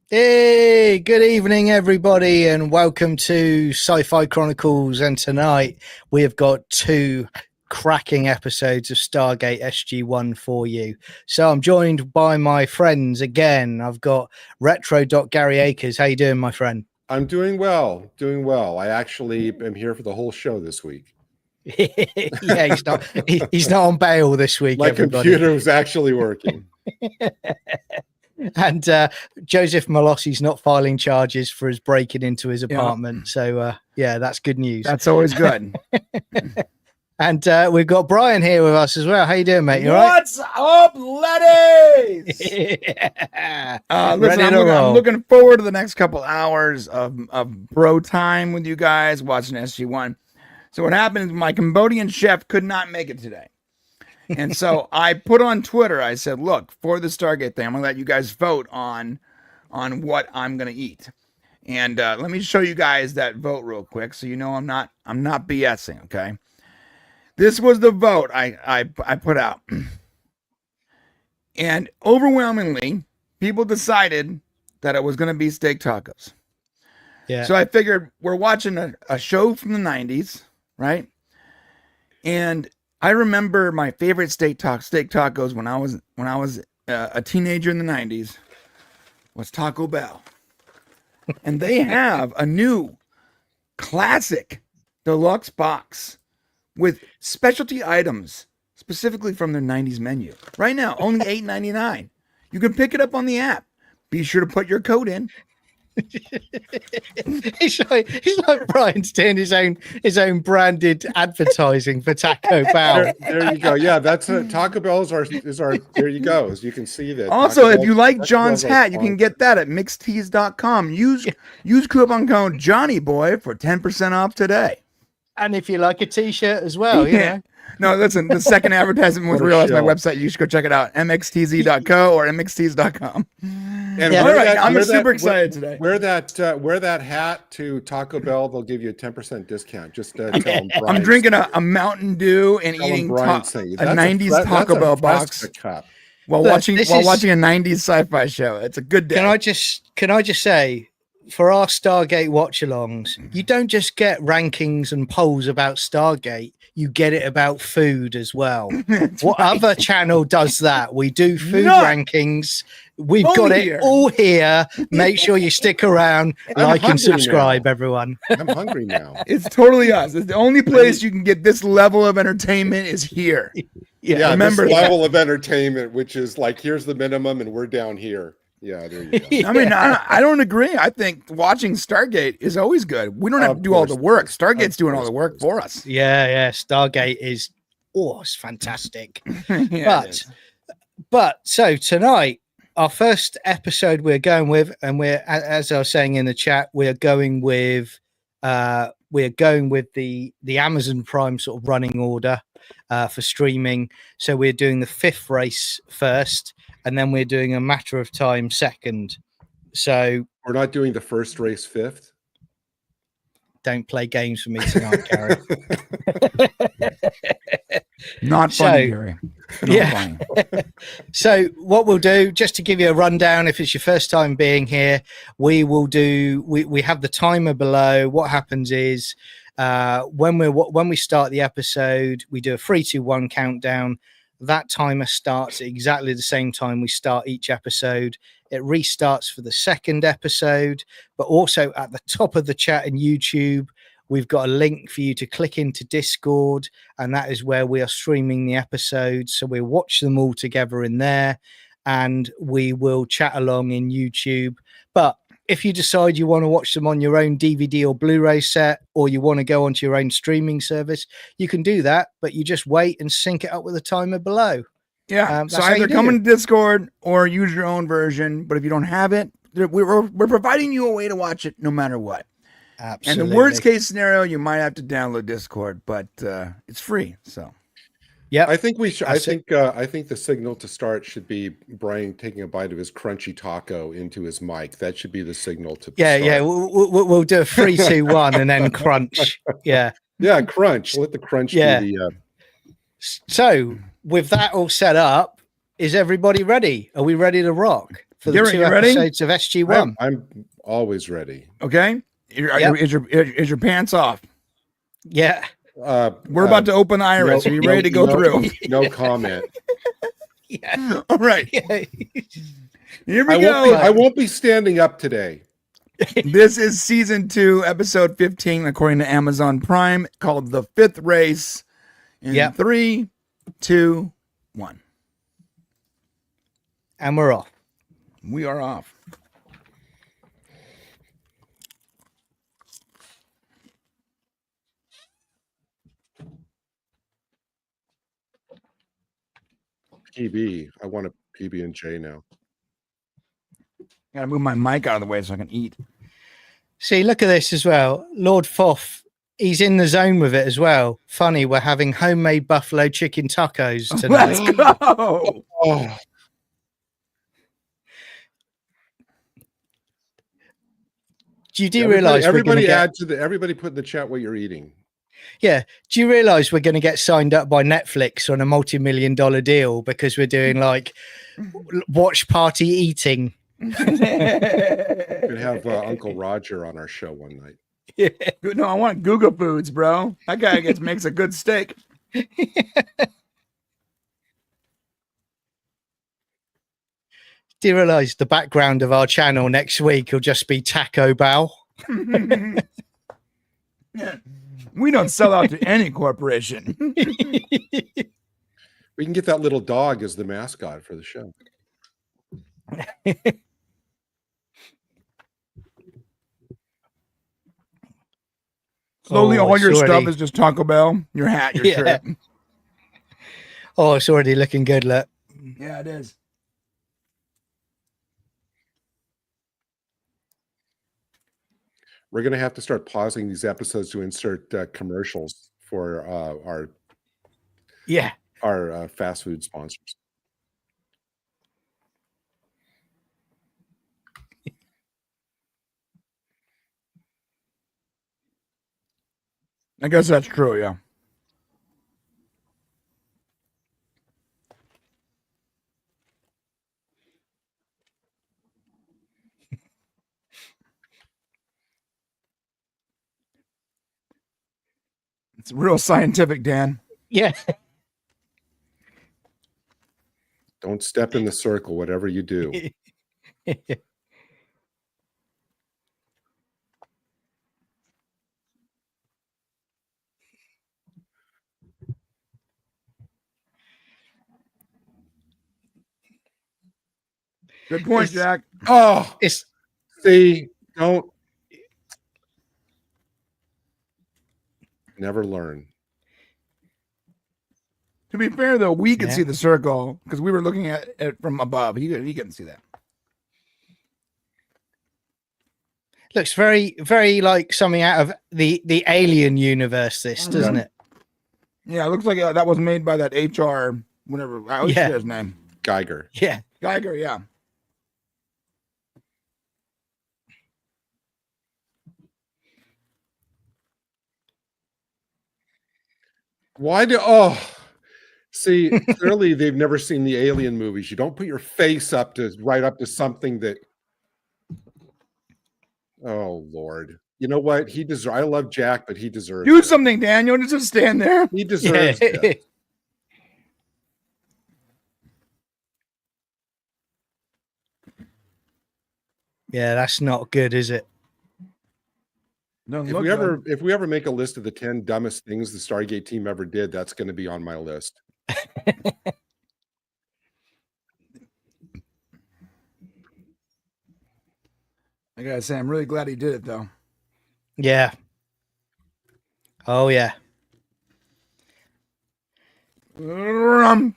Hey, good evening, everybody, and welcome to Sci-Fi Chronicles. And tonight we have got two cracking episodes of Stargate SG-1 for you. So I'm joined by my friends again. I've got Retro. Gary Akers. How you doing, my friend? I'm doing well, doing well. I actually am here for the whole show this week. Yeah, he's not on bail this week. My everybody. computer was actually working. And Joseph Malossi's not filing charges for his breaking into his apartment. Yeah. So, yeah, that's good news. That's always good. And we've got Brian here with us as well. How you doing, mate? You What's up, laddies? Yeah. Listen, I'm looking forward to the next couple hours of bro time with you guys watching SG-1. So what happened is my Cambodian chef could not make it today. And so I put on Twitter, I said, look, for the Stargate thing, I'm going to let you guys vote on what I'm going to eat. And let me show you guys that vote real quick so you know I'm not BSing, okay? This was the vote I put out. And overwhelmingly, people decided that it was going to be steak tacos. Yeah. So I figured we're watching a show from the 90s, right? And I remember my favorite steak tacos when I was a teenager in the 90s was Taco Bell. And they have a new classic deluxe box with specialty items specifically from their 90s menu. Right now, only $8.99. You can pick it up on the app. Be sure to put your code in. He's like Brian's doing his own branded advertising for Taco Bell. There you go. Yeah, that's Taco Bell is our there you go. As you can see that. Also, if you like John's hat, you can get that at mixtees.com. Use coupon code JohnnyBoy for 10% off today. And if you like a t-shirt as well, you know. No, listen, the second advertisement was real. That's my website. You should go check it out. mxtz.co or mxtees.com. And yeah, all right, I'm super excited today. Wear that hat to Taco Bell. They'll give you a 10% discount. Just tell them I'm drinking a Mountain Dew and eating a 90s Taco Bell box while watching a 90s sci-fi show. It's a good day. Can I just say, for our Stargate watch-alongs, you don't just get rankings and polls about Stargate, you get it about food as well. What other channel does that? We do food rankings. We've got it all here. Make sure you stick around, like and subscribe, everyone. I'm hungry now. It's totally us. It's the only place you can get this level of entertainment is here. Yeah, remember this level of entertainment, which is like, here's the minimum and we're down here. Yeah, there you go. I mean, I don't agree. I think watching Stargate is always good. We don't have to do all the work. Stargate's doing all the work for us. Yeah. Stargate is it's fantastic. Yeah, but so tonight, our first episode we're going with, and we're, as I was saying in the chat, we're going with the Amazon Prime sort of running order for streaming. So we're doing the fifth race first, and then we're doing A Matter of Time second. So we're not doing the first race fifth. Don't play games for me tonight, Gary. Not funny, Gary. Funny. So what we'll do, just to give you a rundown, if it's your first time being here, we will do. We have the timer below. What happens is when we start the episode, we do a 3, 2, 1 countdown. That timer starts at exactly the same time we start each episode. It restarts for the second episode, but also at the top of the chat in YouTube, we've got a link for you to click into Discord, and that is where we are streaming the episodes. So we'll watch them all together in there, and we will chat along in YouTube. But if you decide you want to watch them on your own DVD or Blu-ray set, or you want to go onto your own streaming service, you can do that, but you just wait and sync it up with the timer below. Yeah. So either come into Discord or use your own version. But if you don't have it, we're providing you a way to watch it no matter what. Absolutely. And the worst case scenario, you might have to download Discord, but it's free. So. Yeah, I think we should. I think the signal to start should be Brian taking a bite of his crunchy taco into his mic. That should be the signal to. Yeah, start. yeah. We'll do a 3, 2, 1, and then crunch. Yeah. Yeah, crunch. Let the crunch be the. So with that all set up, is everybody ready? Are we ready to rock? for the Garrett, 2 you ready? episodes of SG-1. I'm always ready. Okay. Is your pants off? Yeah. We're about to open the iris. Are you ready to go through? No comment. Yeah. All right. Yeah. Here we go. I won't be standing up today. This is season 2, episode 15, according to Amazon Prime, called The Fifth Race. In 3, 2, 1. And we're off. We are off. PB. I want a PB&J now. Gotta move my mic out of the way so I can eat. See, look at this as well. Lord Foff, he's in the zone with it as well. Funny, we're having homemade buffalo chicken tacos tonight. Let's go. Oh, Do you realize everybody everybody put in the chat what you're eating? Yeah. Do you realize we're going to get signed up by Netflix on a multi-million-dollar deal because we're doing like watch party eating? We're gonna have Uncle Roger on our show one night. Yeah. No, I want Google Foods, bro. That guy makes a good steak. Do you realize the background of our channel next week will just be Taco Bell? We don't sell out to any corporation. We can get that little dog as the mascot for the show. Slowly, all your stuff is just Taco Bell. Your hat, your shirt. Oh, it's already looking good, look. Yeah, it is. We're going to have to start pausing these episodes to insert commercials for our fast food sponsors. I guess that's true, yeah. It's real scientific, Dan. Yeah. Don't step in the circle, whatever you do. Good point, Jack. Oh, see, don't never learn. To be fair, though, we could see the circle because we were looking at it from above. He couldn't see that. Looks very, very like something out of the Alien universe, this, doesn't it? Yeah, it looks like that was made by that HR, whatever. I always forget his name. Geiger. Yeah. Geiger, yeah. See, clearly they've never seen the Alien movies. You don't put your face right up to something that, oh Lord. You know what? I love Jack, but he deserves Do something, Daniel. Just stand there. He deserves it. Yeah, that's not good, is it? If we ever make a list of the 10 dumbest things the Stargate team ever did, that's going to be on my list. I gotta say, I'm really glad he did it, though. Yeah. Oh, yeah. Look at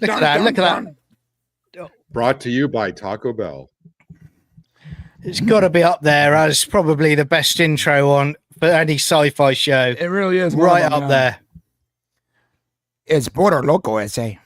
that. Look at that. Brought to you by Taco Bell. It's got to be up there as probably the best intro for any sci-fi show. It really is. Right up there. It's Border Loco, I say.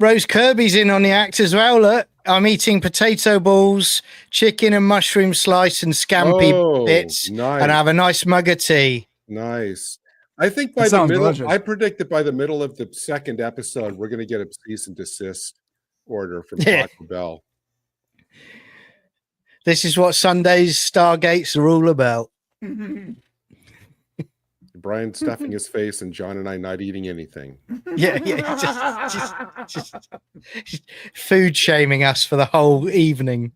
Rose Kirby's in on the act as well, look. I'm eating potato balls, chicken and mushroom slice, and scampi bits, nice. and I have a nice mug of tea. Nice. I think That by the sounds middle, delicious. I predict that by the middle of the second episode, we're going to get a cease and desist order from Yeah. Taco Bell. This is what Sunday's Stargates are all about. Brian stuffing his face and John and I not eating anything. Yeah, just food shaming us for the whole evening.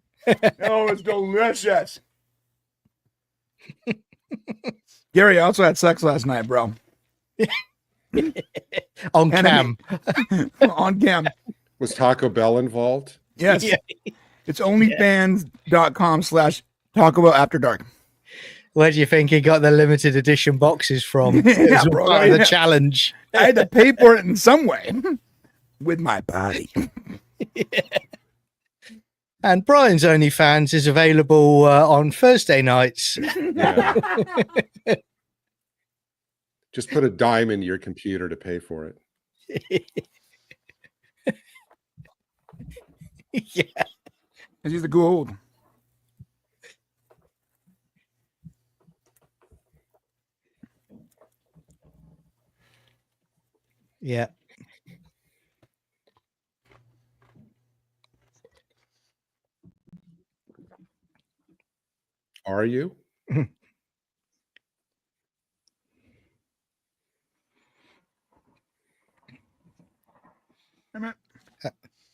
Oh, it's delicious. Gary, I also had sex last night, bro. On cam. On cam. Was Taco Bell involved? Yes. Yeah. It's onlyfans.com/Taco Bell After Dark. Where do you think he got the limited edition boxes from? It was bro, part of the yeah. challenge. I had to pay for it in some way with my body. And Brian's OnlyFans is available on Thursday nights. Yeah. Just put a dime into your computer to pay for it. Yeah. Because he's the gold. Yeah. Are you?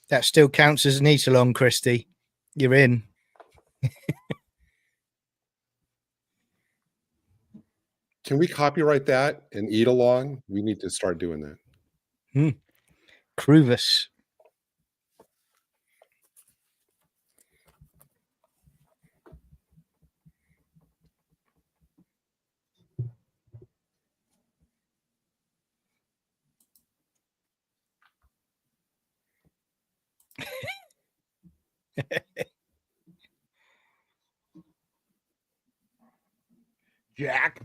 That still counts as an eat along, Christy. You're in. Can we copyright that and eat along? We need to start doing that. Cruvus. Jack.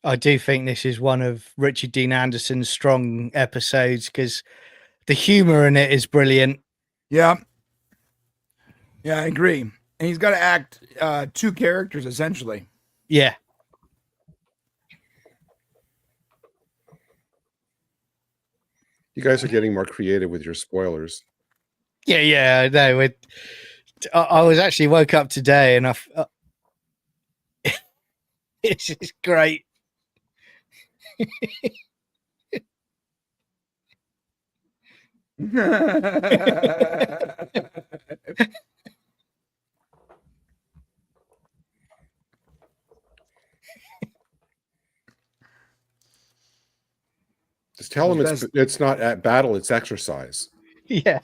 I do think this is one of Richard Dean Anderson's strong episodes because the humor in it is brilliant. Yeah. Yeah, I agree. And he's got to act two characters, essentially. Yeah. You guys are getting more creative with your spoilers. Yeah. No, I was actually woke up today and it's just great. Just tell them it's not at battle, it's exercise. Yeah.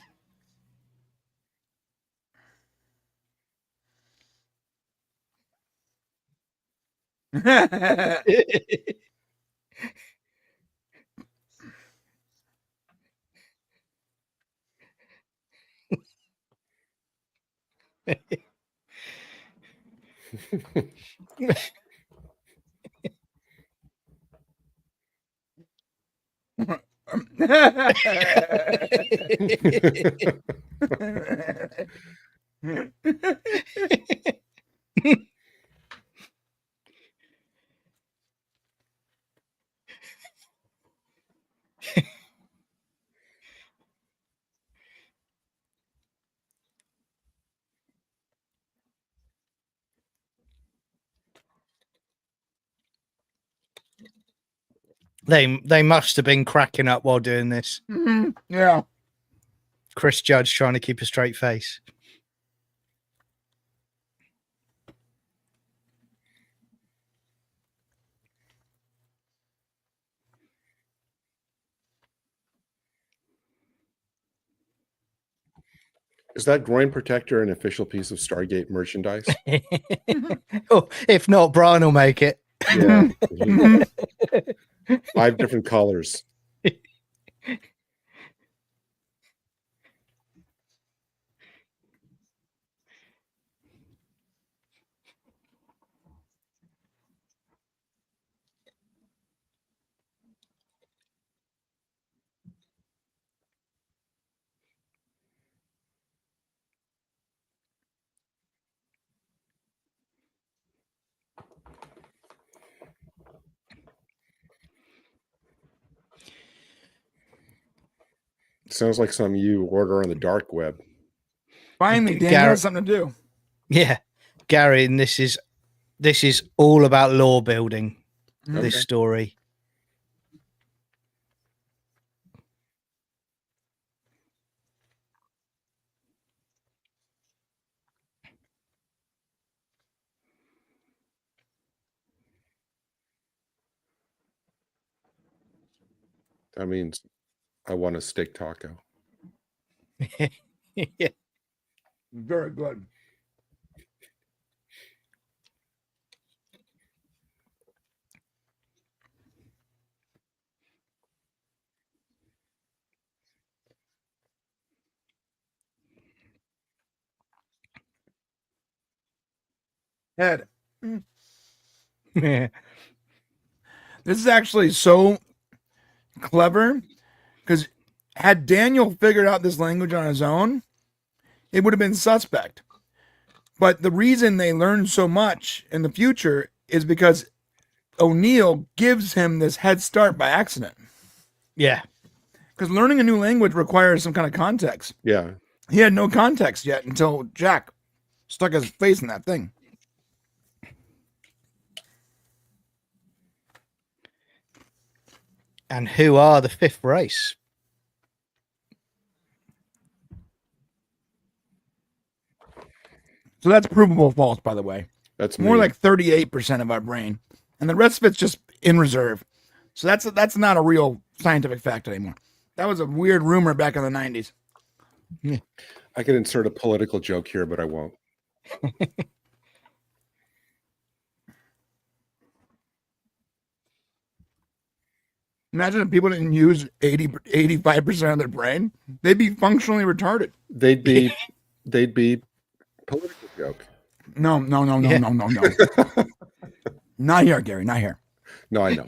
They must have been cracking up while doing this. Yeah. Chris Judge trying to keep a straight face. Is that groin protector an official piece of Stargate merchandise? Oh, if not, Brian will make it. Yeah. 5 different colors. Sounds like something you order on the dark web. Finally, Daniel Garrett- has something to do. Yeah, Gary, and this is all about lore building. This Okay. story. That means I want a steak taco. Yeah. Very good. Ed, Yeah. this is actually so clever because had Daniel figured out this language on his own, it would have been suspect. But the reason they learn so much in the future is because O'Neill gives him this head start by accident. Yeah. Because learning a new language requires some kind of context. Yeah. He had no context yet until Jack stuck his face in that thing. And who are the fifth race? So that's provable false, by the way. That's More me. like 38% of our brain. And the rest of it's just in reserve. So that's not a real scientific fact anymore. That was a weird rumor back in the 90s. I could insert a political joke here, but I won't. Imagine if people didn't use 85% of their brain. They'd be functionally retarded. They'd be political joke. No. Not here, Gary, not here. No, I know.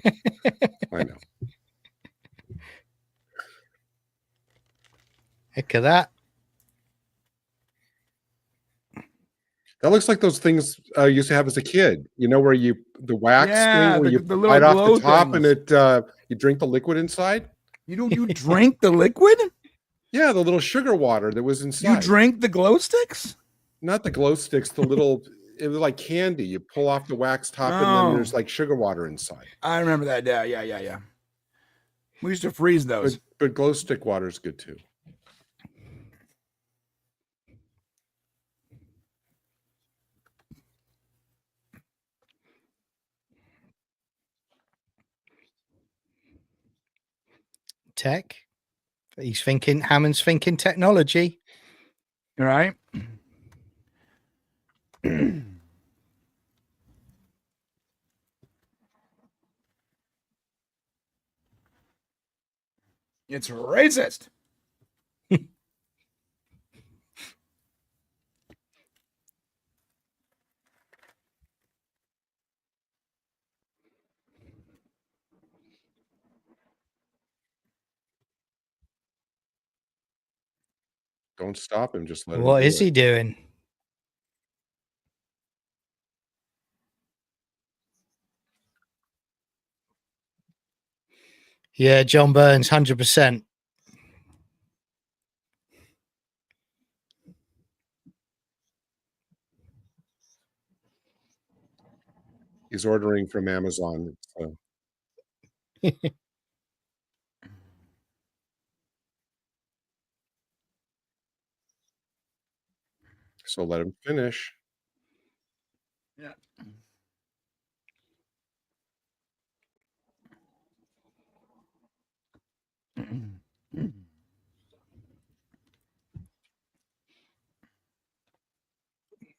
I know. Heck of that. That looks like those things I used to have as a kid. You know, where the wax Yeah, thing, where the you little bite off glow the top things. and it you drink the liquid inside. You drank the liquid? Yeah, the little sugar water that was inside. You drank the glow sticks? Not the glow sticks, the little. It was like candy. You pull off the wax top, and Oh. then there's like sugar water inside. I remember that. Yeah. We used to freeze those. But glow stick water is good too. Tech. Hammond's thinking technology. All right. It's racist. Don't stop him. Just let him. What do is it. he doing? Yeah, John Burns, 100%. He's ordering from Amazon. So let him finish. Yeah.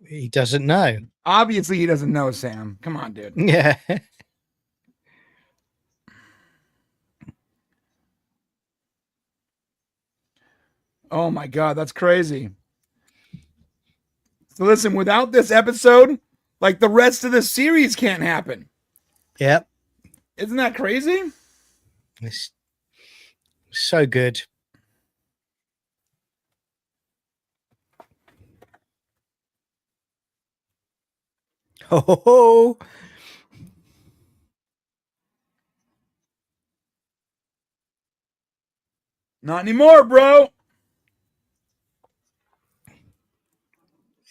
He doesn't know. Obviously, he doesn't know, Sam. Come on, dude. Yeah. Oh my God, that's crazy. So listen, without this episode, like the rest of the series can't happen. Yep. Isn't that crazy? It's so good. Ho, ho, ho. Not anymore, bro.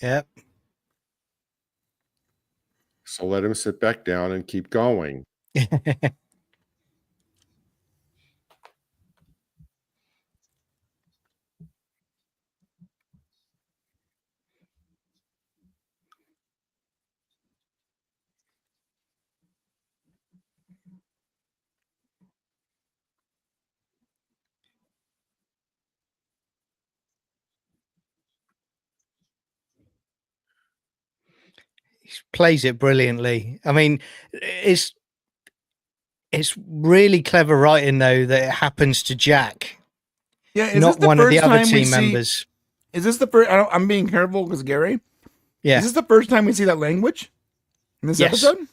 Yep. So let him sit back down and keep going. He plays it brilliantly. I mean, it's really clever writing though that it happens to Jack, Yeah, is not this the one of the first other time we team see? members. Is this the first? I'm being careful because Gary. Yeah. Is this the first time we see that language in this Yes. episode?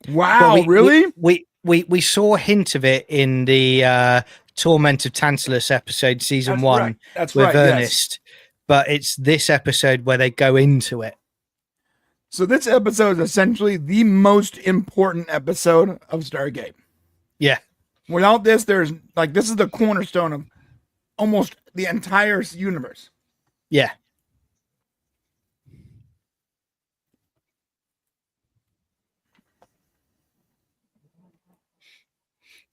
Well, Wow, really? we saw a hint of it in the Torment of Tantalus episode, season That's 1, right. That's with right. Yes. Ernest. But it's this episode where they go into it. So this episode is essentially the most important episode of Stargate. Yeah. Without this, there's like this is the cornerstone of almost the entire universe. Yeah.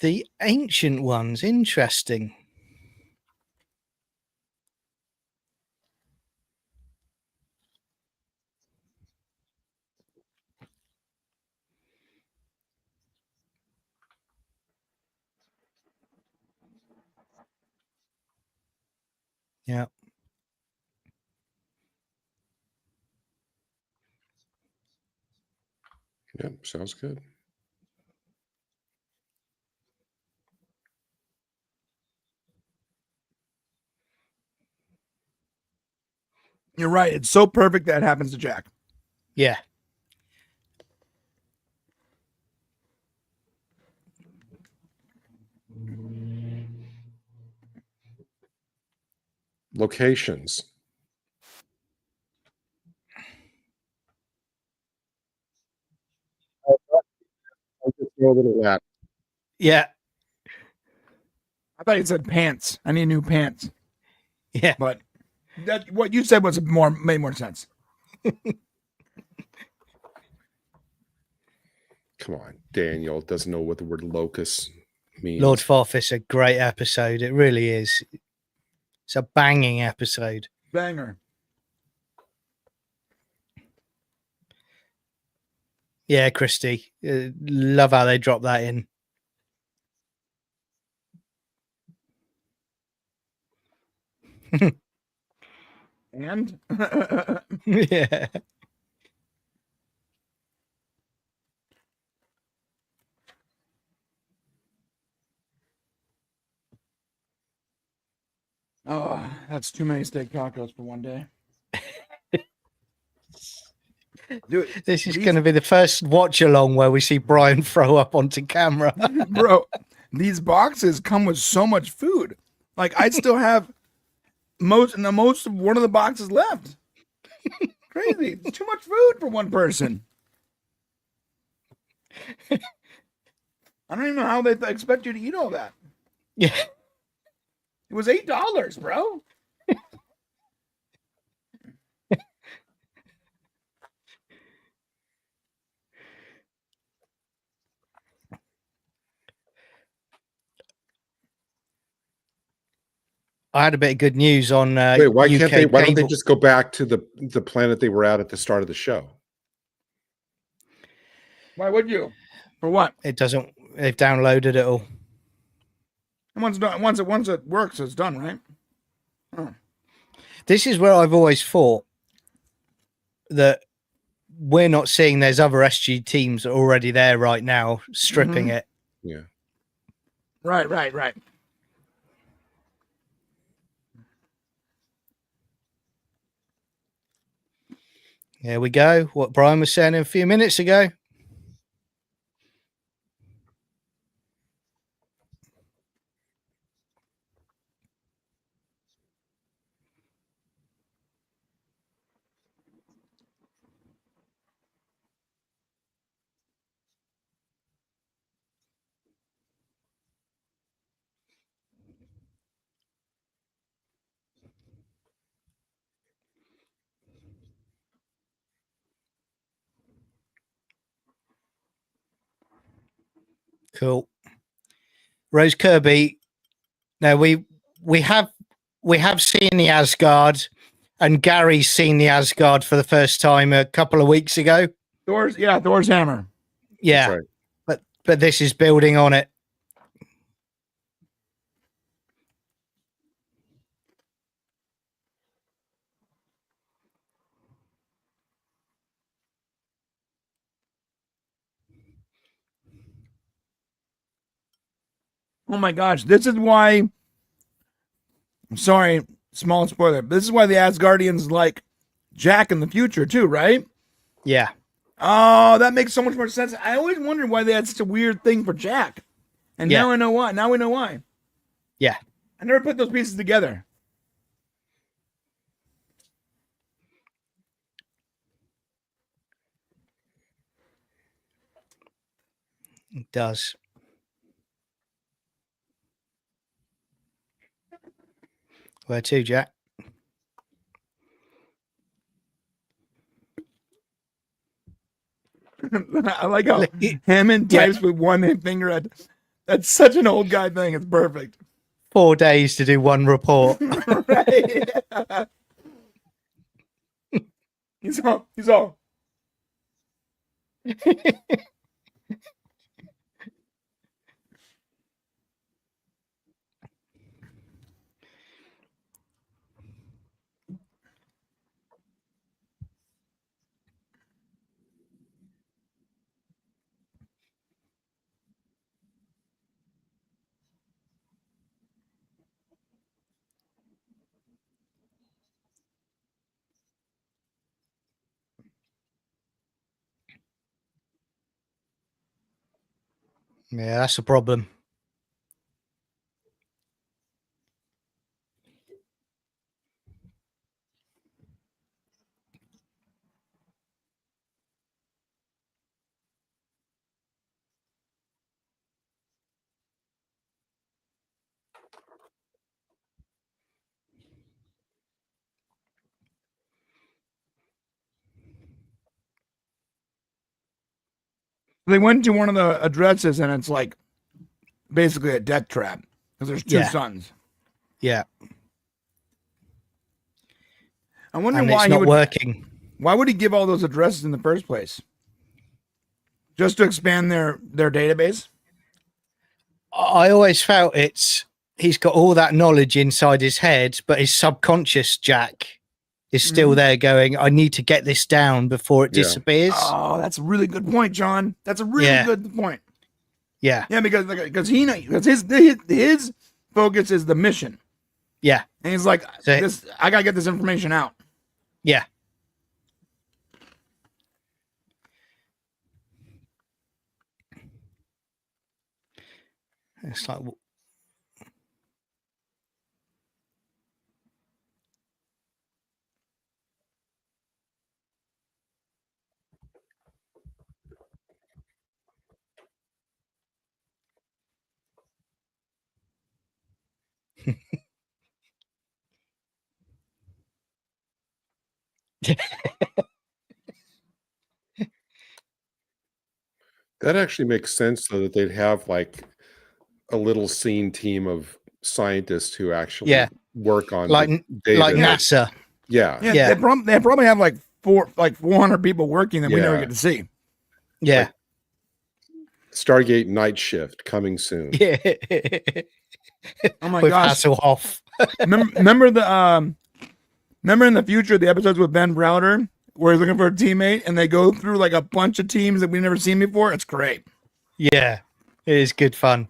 The ancient ones, interesting. Yeah. Yep, sounds good. You're right. It's so perfect that happens to Jack. Yeah. Locations. I'll just throw a little at. Yeah. I thought you said pants. I need new pants. Yeah. But that what you said was made more sense. Come on, Daniel doesn't know what the word locus means. Lord Forth is a great episode. It really is. It's a banging episode. Banger. Yeah, Christy. Love how they drop that in. And Yeah. oh, that's too many steak tacos for one day. Dude, This is going to be the first watch along where we see Brian throw up onto camera. bro, these boxes come with so much food. Like I still have most of one of the boxes left. Crazy. It's too much food for one person. I don't even know how they expect you to eat all that. Yeah. It was $8, bro. I had a bit of good news on Wait, why UK can't they? Why don't they cable. just go back to the planet they were at the start of the show? Why would you? For what? It doesn't. They've downloaded it all. And once it works, it's done, right? Oh. This is where I've always thought that we're not seeing there's other SG teams already there right now stripping it. Yeah. Right. Here we go. What Brian was saying a few minutes ago. Cool. Rose Kirby. Now we have seen the Asgard, and Gary's seen the Asgard for the first time a couple of weeks ago. Thor's hammer. Yeah, Right. but this is building on it. Oh my gosh, this is why. I'm sorry, small spoiler. But this is why the Asgardians like Jack in the future too, right? Yeah. Oh, that makes so much more sense. I always wondered why they had such a weird thing for Jack, and now I know why. Now we know why. Yeah. I never put those pieces together. It does. Where to, Jack? I like how Hammond types with one finger at. That's such an old guy thing. It's perfect. 4 days to do one report. Right. He's all. Yeah, that's a problem. They went to one of the addresses, and it's like basically a death trap because there's two sons. Yeah. I wonder And why it's he not would. working. Why would he give all those addresses in the first place? Just to expand their database? I always felt he's got all that knowledge inside his head, but his subconscious Jack is still there going, I need to get this down before it disappears. Oh, that's a really good point, John. That's a really good point. Yeah. Yeah, because his focus is the mission. Yeah. And he's like, So- I gotta get this information out. Yeah. It's like, That actually makes sense, though, that they'd have like a little scene team of scientists who actually work on like data. NASA. Yeah. Yeah. They probably have like 400 people working that we never get to see. Yeah. Stargate Night Shift coming soon. Yeah. Oh my With gosh. Hasselhoff. Remember in the future the episodes with Ben Browder where he's looking for a teammate and they go through like a bunch of teams that we've never seen before? It's great. Yeah. It is good fun.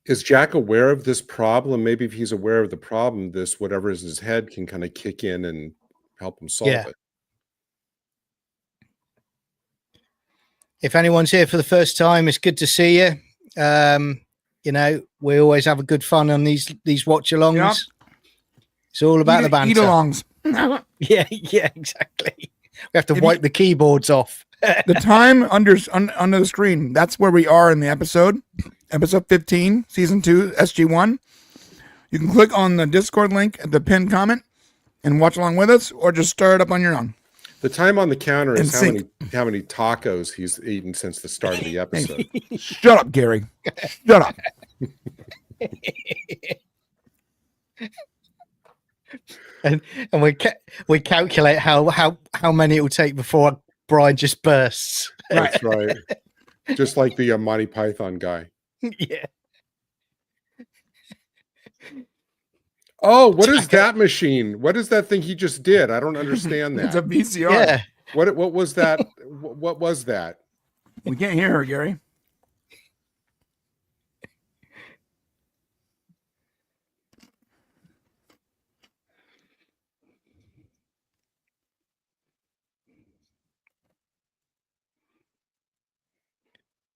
Is Jack aware of this problem? Maybe if he's aware of the problem, this whatever is in his head can kind of kick in and help him solve it. If anyone's here for the first time, it's good to see you. You know, we always have a good fun on these watch-alongs. Yep. It's all about the banter. Eat-alongs. Yeah, exactly. We have to wipe the keyboards off. The time under the screen, that's where we are in the episode 15, season 2, SG-1. You can click on the Discord link at the pinned comment and watch along with us, or just start it up on your own. The time on the counter is And how many tacos he's eaten since the start of the episode. Shut up, Gary. Shut up. and we calculate how many it will take before Brian just bursts. That's right. Just like the Monty Python guy. Yeah. Oh, what is that machine? What is that thing he just did? I don't understand that. It's a VCR. Yeah. What was that? What was that? We can't hear her, Gary.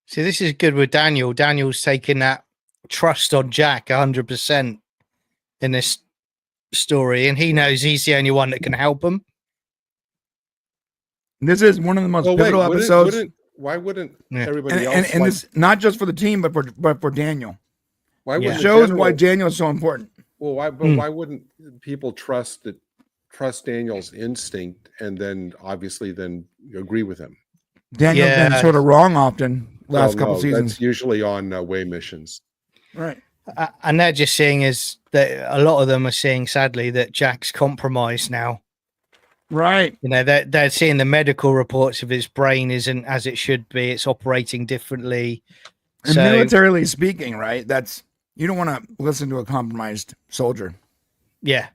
See, this is good with Daniel. Daniel's taking that trust on Jack 100% in this story, and he knows he's the only one that can help him. This is one of the most pivotal episodes. Why wouldn't everybody else? And this not just for the team, but for Daniel. Why it shows why Daniel is so important. Well, why wouldn't people trust Daniel's instinct and then obviously then agree with him? Daniel's been sort of wrong often last couple seasons. That's usually on way missions. Right. And they're just seeing that a lot of them are seeing, sadly, that Jack's compromised now. Right. You know, they're seeing the medical reports of his brain isn't as it should be. It's operating differently. And militarily speaking, right? You don't want to listen to a compromised soldier. Yeah.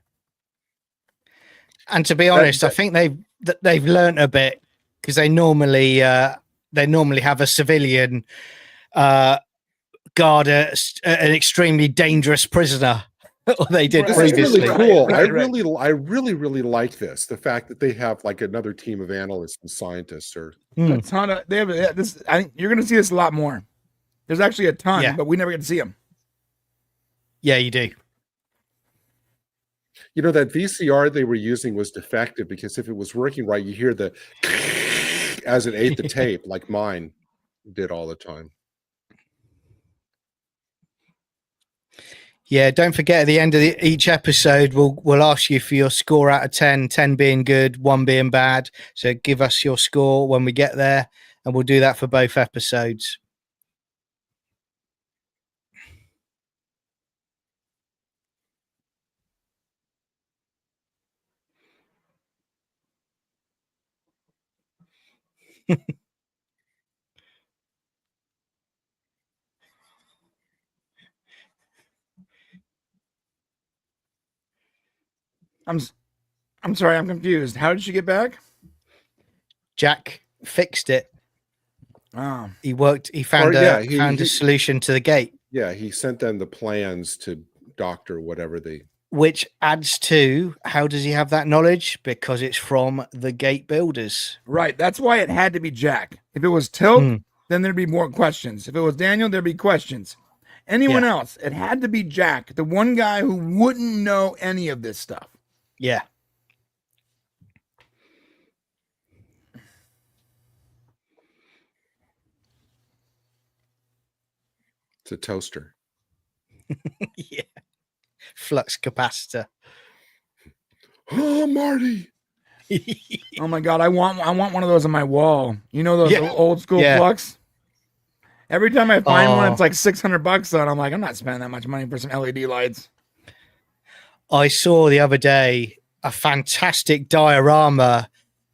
And to be honest, I think they've learned a bit, because they normally have a civilian guard an extremely dangerous prisoner. They did previously. Really cool. Right. I really like this. The fact that they have like another team of analysts and scientists, or a ton of this. I think you're going to see this a lot more. There's actually a ton, but we never get to see them. Yeah, you do. You know, that VCR they were using was defective, because if it was working right, you hear the as it ate the tape, like mine did all the time. Yeah, don't forget at the end of each episode, we'll ask you for your score out of 10, 10 being good, 1 being bad. So give us your score when we get there, and we'll do that for both episodes. I'm sorry, I'm confused. How did she get back? Jack fixed it. Oh. He found a solution to the gate. Yeah, he sent them the plans to doctor whatever which adds to, how does he have that knowledge? Because it's from the gate builders. Right. That's why it had to be Jack. If it was Tilt, then there'd be more questions. If it was Daniel, there'd be questions. Anyone else, it had to be Jack, the one guy who wouldn't know any of this stuff. Yeah. It's a toaster. Yeah. Flux capacitor. Oh, Marty. Oh my God. I want one of those on my wall. You know those old school flux? Every time I find one, it's like $600. So I'm like, I'm not spending that much money for some LED lights. I saw the other day a fantastic diorama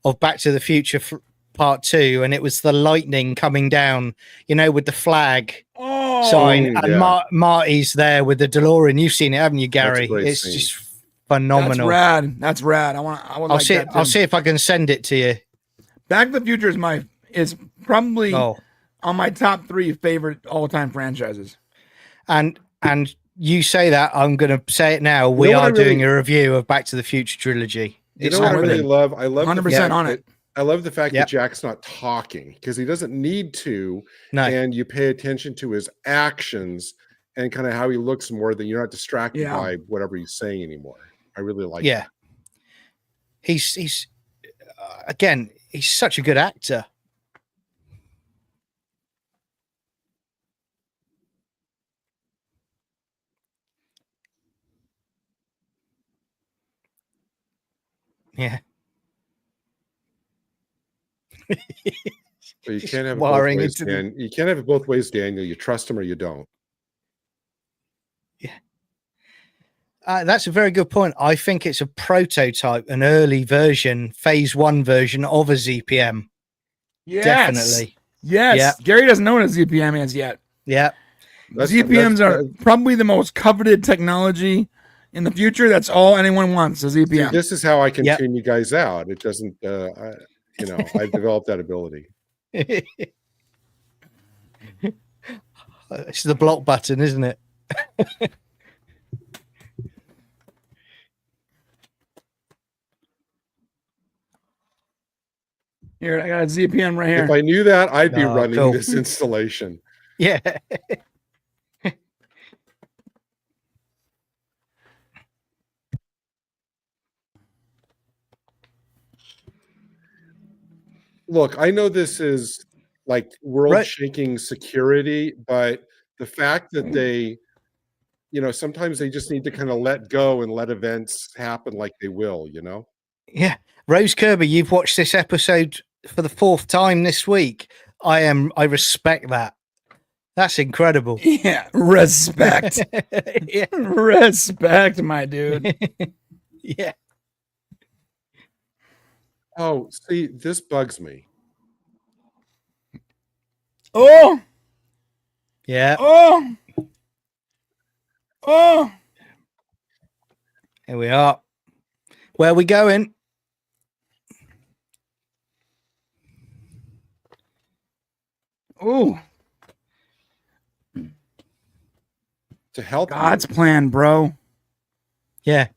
of Back to the Future Part 2, and it was the lightning coming down, you know, with the flag sign, and Marty's there with the DeLorean. You've seen it, haven't you, Gary? It's just phenomenal. That's rad. I'll see if I can send it to you. Back to the Future is probably on my top 3 favorite all-time franchises. And you say that, I'm going to say it now. We are doing a review of Back to the Future trilogy. You know what I really love? I love 100% on it. I love the fact that Jack's not talking, because he doesn't need to. No. And you pay attention to his actions and kind of how he looks more, than you're not distracted by whatever he's saying anymore. I really like that. He's again, he's such a good actor. Yeah. But you can't have it both Wiring ways, into the- Dan. You can't have it both ways, Daniel. You trust them or you don't. Yeah. That's a very good point. I think it's a prototype, an early version, phase 1 version of a ZPM. Yes. Definitely. Yes. Yeah. Gary doesn't know what a ZPM is yet. Yeah. ZPMs are probably the most coveted technology in the future. That's all anyone wants, a ZPM. See, this is how I can tune you guys out. It doesn't, I've developed that ability. It's the block button, isn't it? Here, I got a ZPM right here. If I knew that, I'd be running this installation. Yeah. Look, I know this is like world-shaking security, but the fact that they, sometimes they just need to kind of let go and let events happen like they will, Yeah. Rose Kirby, you've watched this episode for the 4th time this week. I respect that. That's incredible. Yeah. Respect. Yeah. Respect, my dude. Yeah. Oh, see, this bugs me. Oh. Yeah. Oh. Oh. Here we are. Where are we going? Oh. To help God's plan, bro. Yeah.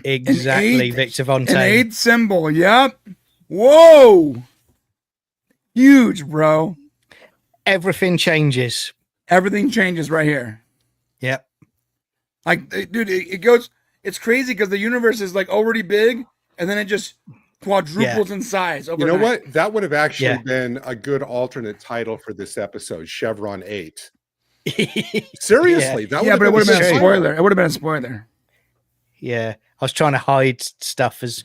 Exactly, Victor Von An Taine. 8 symbol, yep. Whoa. Huge, bro. Everything changes. Everything changes right here. Yep. Like, dude, it goes, it's crazy because the universe is like already big and then it just quadruples in size overnight. You know what? That would have actually been a good alternate title for this episode, Chevron 8. Seriously, that would but it would have been a spoiler. spoiler. It would have been a spoiler. Yeah. I was trying to hide stuff as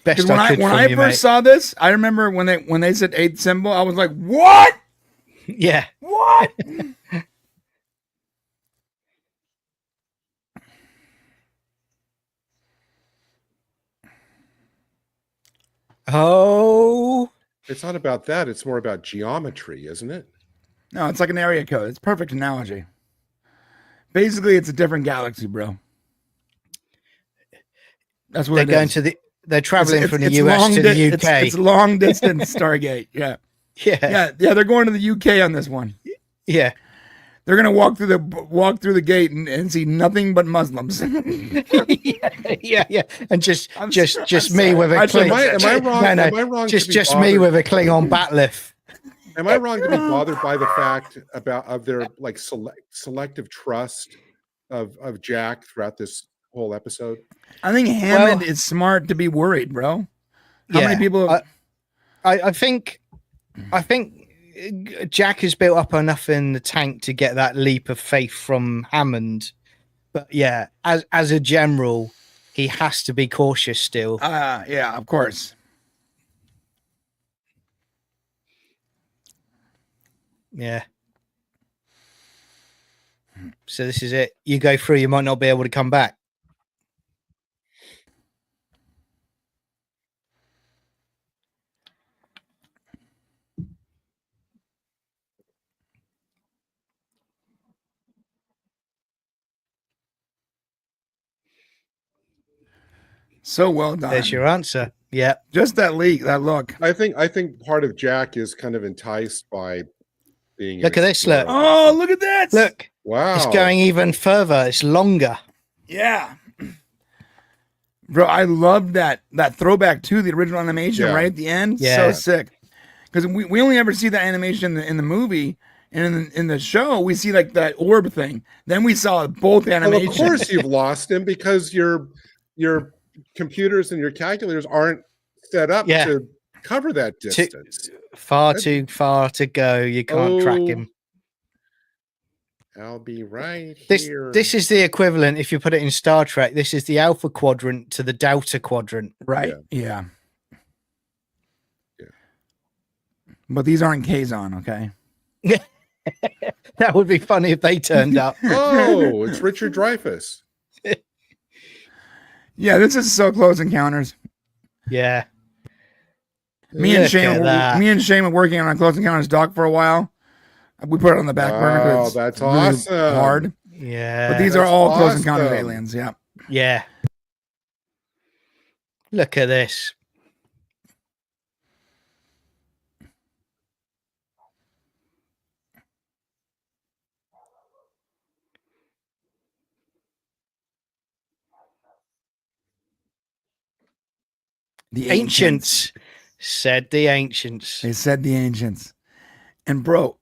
best When I could. When from I you, first mate. saw this, I remember when they said 8 symbol, I was like, what? Yeah. What? Oh. It's not about that. It's more about geometry, isn't it? No, it's like an area code. It's a perfect analogy. Basically, it's a different galaxy, bro. That's what They're going to the. They're traveling from the it's US to the UK. It's long distance Stargate. Yeah. Yeah. They're going to the UK on this one. Yeah. They're gonna walk through the gate and see nothing but Muslims. yeah. And just me with a Klingon. Am I wrong? No. Am I wrong? Just me with a Klingon bat'leth. Am I wrong to be bothered by the fact of their like selective trust of Jack throughout this whole episode? I think Hammond is smart to be worried, bro. How many people? I think Jack has built up enough in the tank to get that leap of faith from Hammond, but yeah, as a general, he has to be cautious still. Yeah, of course. Yeah. So this is it. You go through, you might not be able to come back. So well done. There's your answer. Yeah. Just that look. I think part of Jack is kind of enticed by being. Look at this. Look. Oh, look at that. Look. Wow. It's going even further. It's longer. Yeah. Bro, I love that throwback to the original animation right at the end. Yeah. So sick. Because we only ever see that animation in the movie, and in the show we see like that orb thing. Then we saw both animations. Well, of course you've lost him because your computers and your calculators aren't set up to cover that distance. Too far to go. You can't track him. I'll be right This here. this is the equivalent, if you put it in Star Trek. This is the Alpha Quadrant to the Delta Quadrant. Right? Yeah. Yeah. But these aren't Kazon, okay? That would be funny if they turned up. Oh, it's Richard Dreyfuss. Yeah, this is so Close Encounters. Yeah. Me and Look at that. Shane were working on a Close Encounters doc for a while. We put it on the back burner Wow, because that's really awesome. hard. Yeah. But these are That's all Close awesome. Encounters aliens. Yeah. Yeah. Look at this. The Ancients, said the ancients. They said the ancients. And bro,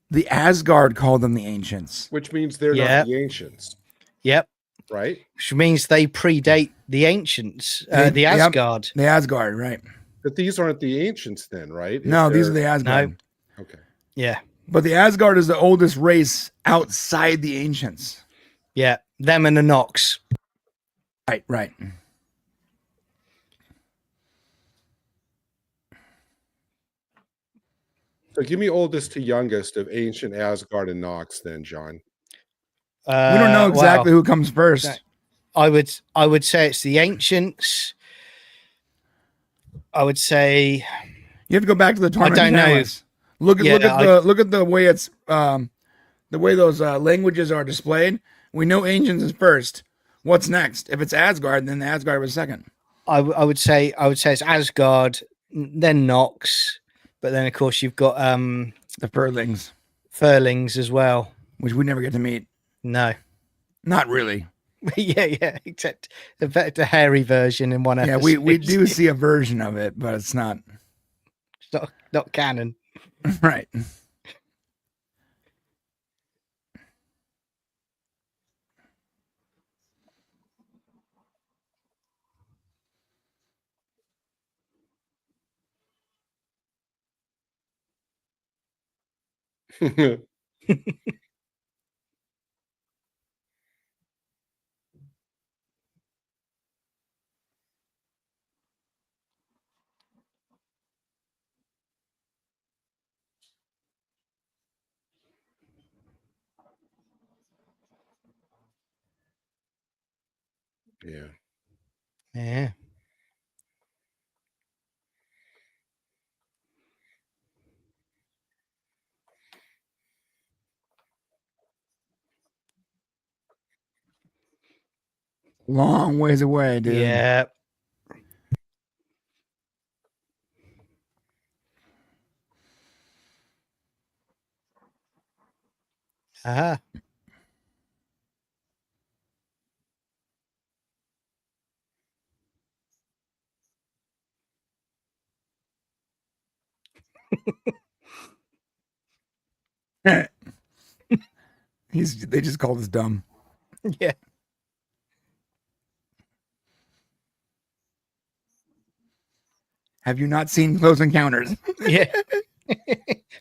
the Asgard called them the ancients. Which means they're Yep. not the ancients, Yep. right? Which means they predate the ancients, the Yep. Asgard. The Asgard, right? But these aren't the ancients then, right? If No, these are they're- the Asgard. Okay. Yeah. But the Asgard is the oldest race outside the ancients. Yeah. Them and the Nox. Right, right. So give me oldest to youngest of ancient Asgard and Nox then, John. We don't know exactly well, who comes first. I would say it's the ancients. I would say You have to go back to the tournament. don't know. panelists. Look at Yeah, look at the way it's the way those languages are displayed. We know ancients is first. What's next? If it's Asgard, then the Asgard was second. I would say it's Asgard, then Nox, but then of course you've got The Furlings, Furlings as well. which we never get to meet. No. Not really. yeah, except the hairy version in one Yeah, episode. we do see a version of it, but it's not It's not canon. right. Yeah. Yeah. Long ways away, dude. Yeah. Ah. They just called us dumb. Yeah. Have you not seen Close Encounters? Yeah.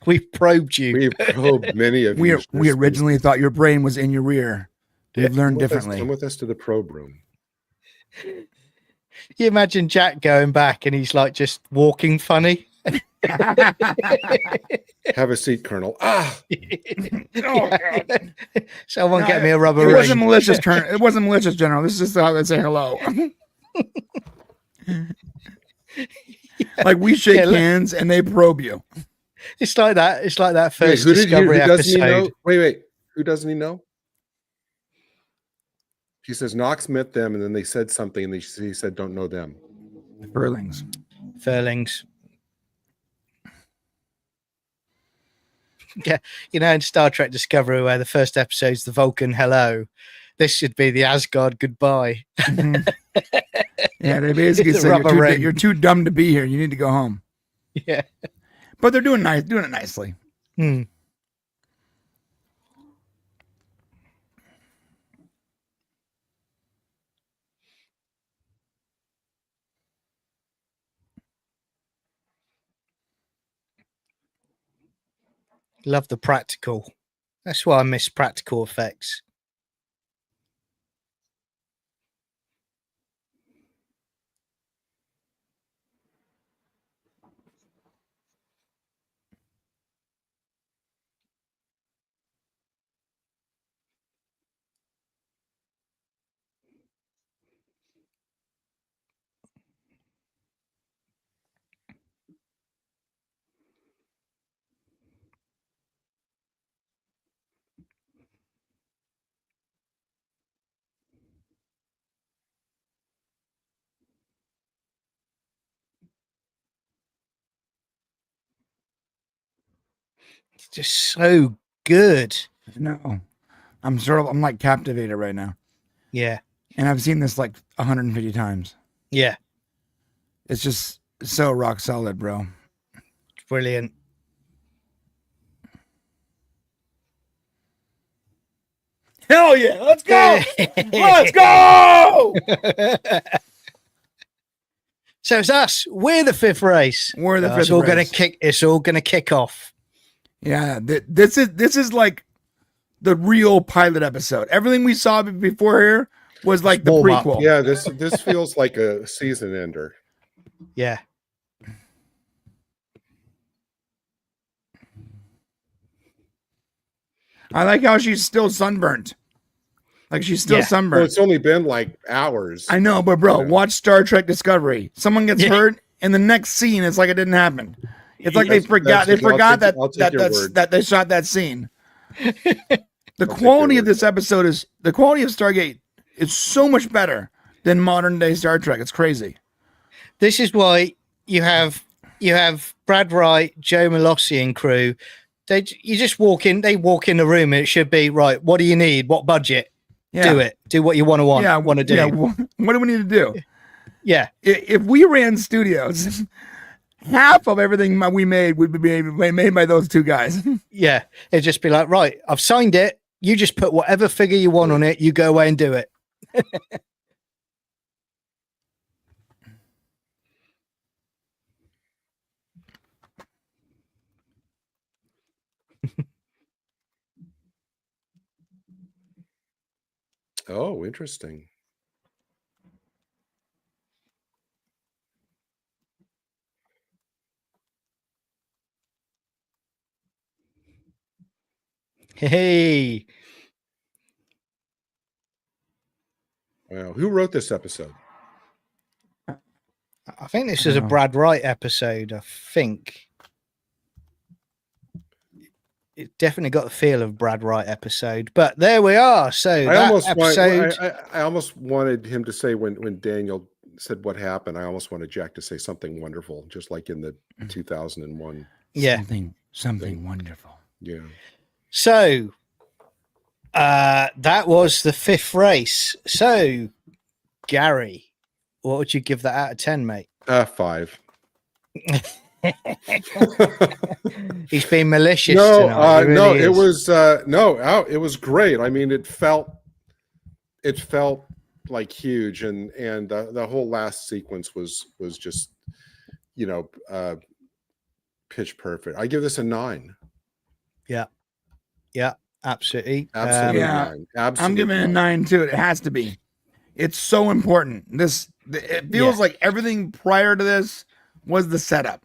We've probed you. We've probed many of We you. originally thought your brain was in your rear. We've learned differently. Come with us to the probe room. You imagine Jack going back and he's like just walking funny. Have a seat, Colonel. Ah, Oh, God. Someone No, get me a rubber It ring. wasn't malicious, It wasn't malicious, General. This is just how they say hello. Like we shake Yeah, look. hands and they probe you. It's like that. It's like that wait, first who Discovery doesn't he know? episode. Wait. Who doesn't he know? He says Knox met them, and then they said something, and he said, "Don't know them." Furlings. Furlings. Yeah, you know, in Star Trek Discovery, where the first episode's the Vulcan hello, this should be the Asgard goodbye. Mhm. Yeah, they basically The say rubber ring. you're too dumb to be here. You need to go home. Yeah. But they're doing it nicely. Hmm. Love the practical. That's why I miss practical effects. It's just so good. No, I'm like captivated right now. Yeah. And I've seen this like 150 times. Yeah. It's just so rock solid, bro. Brilliant. Hell yeah, let's go! Let's go! So it's us. We're the fifth race. We're the fifth It's all race. It's all gonna kick off. Yeah, this is like the real pilot episode. Everything we saw before here was like the Warm up. prequel. Yeah, this feels like a season ender. Yeah. I like how she's still sunburnt. Like she's still Yeah. sunburnt. Well, it's only been like hours. I know, but bro, Yeah. watch Star Trek Discovery. Someone gets hurt, and the next scene it's like it didn't happen. It's like they forgot. They forgot that they shot that scene. The quality of this episode is the quality of Stargate is so much better than modern day Star Trek. It's crazy. This is why you have Brad Wright, Joe Malossi and crew. You just walk in. They walk in the room, and it should be right. What do you need? What budget? Yeah. Do it. Do what you want to do. Yeah. What do we need to do? Yeah. If we ran studios, half of everything we made would be made by those two guys. Yeah. It'd just be like, right, I've signed it. You just put whatever figure you want on it. You go away and do it. Oh, interesting. Hey. Wow. Who wrote this episode? I think this is a Brad Wright episode. I think it definitely got the feel of Brad Wright episode. But there we are. So I almost wanted him to say when Daniel said what happened. I almost wanted Jack to say something wonderful, just like in the 2001. Yeah, something wonderful. Yeah. So that was the fifth race. So Gary, what would you give that out of 10, mate? 5. He's being malicious. No, tonight. no, it was it was great. I mean, it felt like huge, and the whole last sequence was just pitch perfect. I give this a 9. Yeah, absolutely. Absolutely. Yeah, 9. Absolutely. I'm giving it a 9 too. It has to be. It's so important. It feels like everything prior to this was the setup.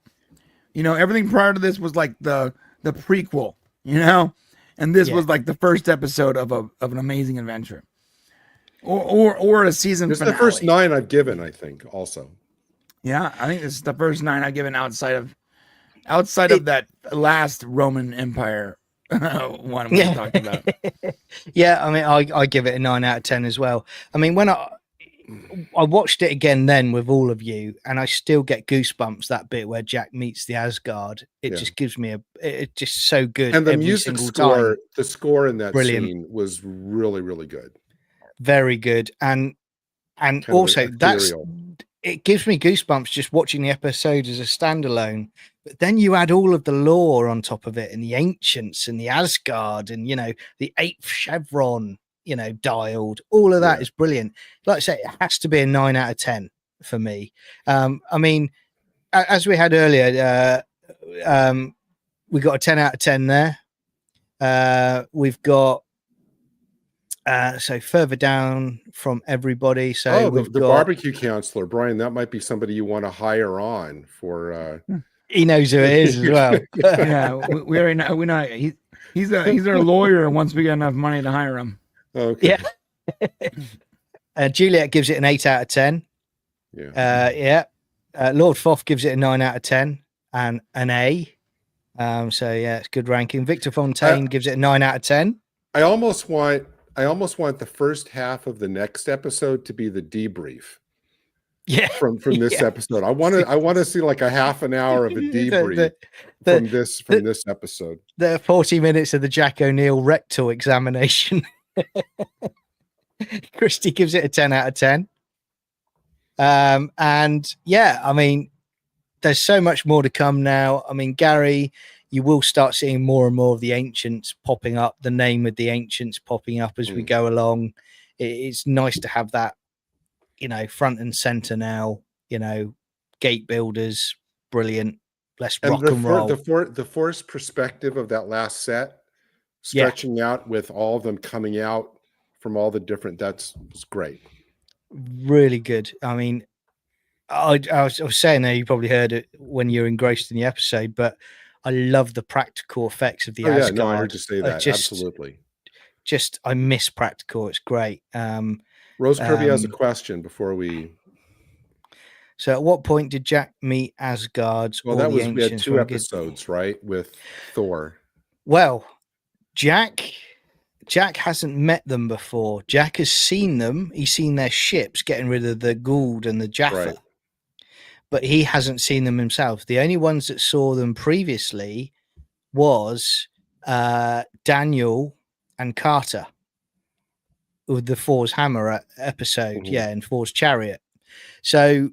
Everything prior to this was like the prequel, and this was like the first episode of an amazing adventure, or a season It's finale. the first 9 I've given, I think. Also, yeah, I think this is the first 9 I've given outside of that last Roman Empire one we talked about. Yeah, I mean, I give it a 9 out of 10 as well. I mean, when I watched it again then with all of you, and I still get goosebumps. That bit where Jack meets the Asgard, it just gives me it's just so good. and the every music single score, time. the score in that Brilliant. scene was really, really good. Very good, and Kind of also ethereal. it gives me goosebumps just watching the episode as a standalone. But then you add all of the lore on top of it, and the ancients, and the Asgard, and the 8th chevron, dialed. All of that is brilliant. Like I say, it has to be a 9 out of 10 for me. I mean, as we had earlier, we got a 10 out of 10 there. We've got so further down from everybody. So we've the got barbecue counselor, Brian. That might be somebody you want to hire on for. He knows who it is as well. Yeah, we already know. We know he's our lawyer once we get enough money to hire him. Okay. Yeah. Juliet gives it an 8 out of 10. Yeah. Lord Foff gives it a 9 out of 10 and an A. So yeah, it's good ranking. Victor Fontaine gives it a 9 out of 10. I almost want the first half of the next episode to be the debrief. Yeah. From this episode. I want to see like a half an hour of a debrief from this episode. The 40 minutes of the Jack O'Neill rectal examination. Christy gives it a 10 out of 10. And yeah, I mean, there's so much more to come now. I mean, Gary, you will start seeing more and more of the ancients popping up, the name of the ancients popping up as we go along. It's nice to have that, front and center now, gate builders, brilliant. Let's rock and roll. The forced perspective of that last set, stretching out with all of them coming out from all the different, that's great. Really good. I mean, I was saying there, you probably heard it when you're engrossed in the episode, but I love the practical effects of the Asgard. Yeah, no, I heard you say that. Absolutely. I miss practical. It's great. Rose Kirby has a question before we. So, at what point did Jack meet Asgard? Well, we had 2 episodes, right, with Thor. Well, Jack hasn't met them before. Jack has seen them. He's seen their ships getting rid of the Gould and the Jaffa, right. But he hasn't seen them himself. The only ones that saw them previously was Daniel and Carter with the Thor's Hammer episode, and Thor's Chariot. So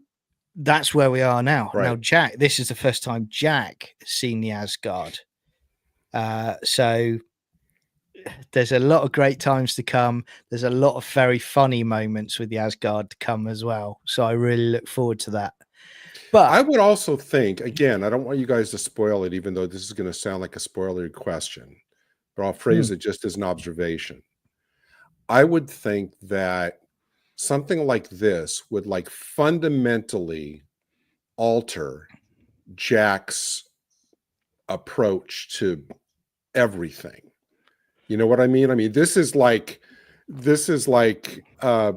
that's where we are now. Right. Now, Jack, this is the first time Jack has seen the Asgard. So there's a lot of great times to come. There's a lot of very funny moments with the Asgard to come as well. So I really look forward to that. But I would also think, again, I don't want you guys to spoil it, even though this is going to sound like a spoilery question, but I'll phrase it just as an observation. I would think that something like this would like fundamentally alter Jack's approach to everything. You know what I mean? I mean, this is like I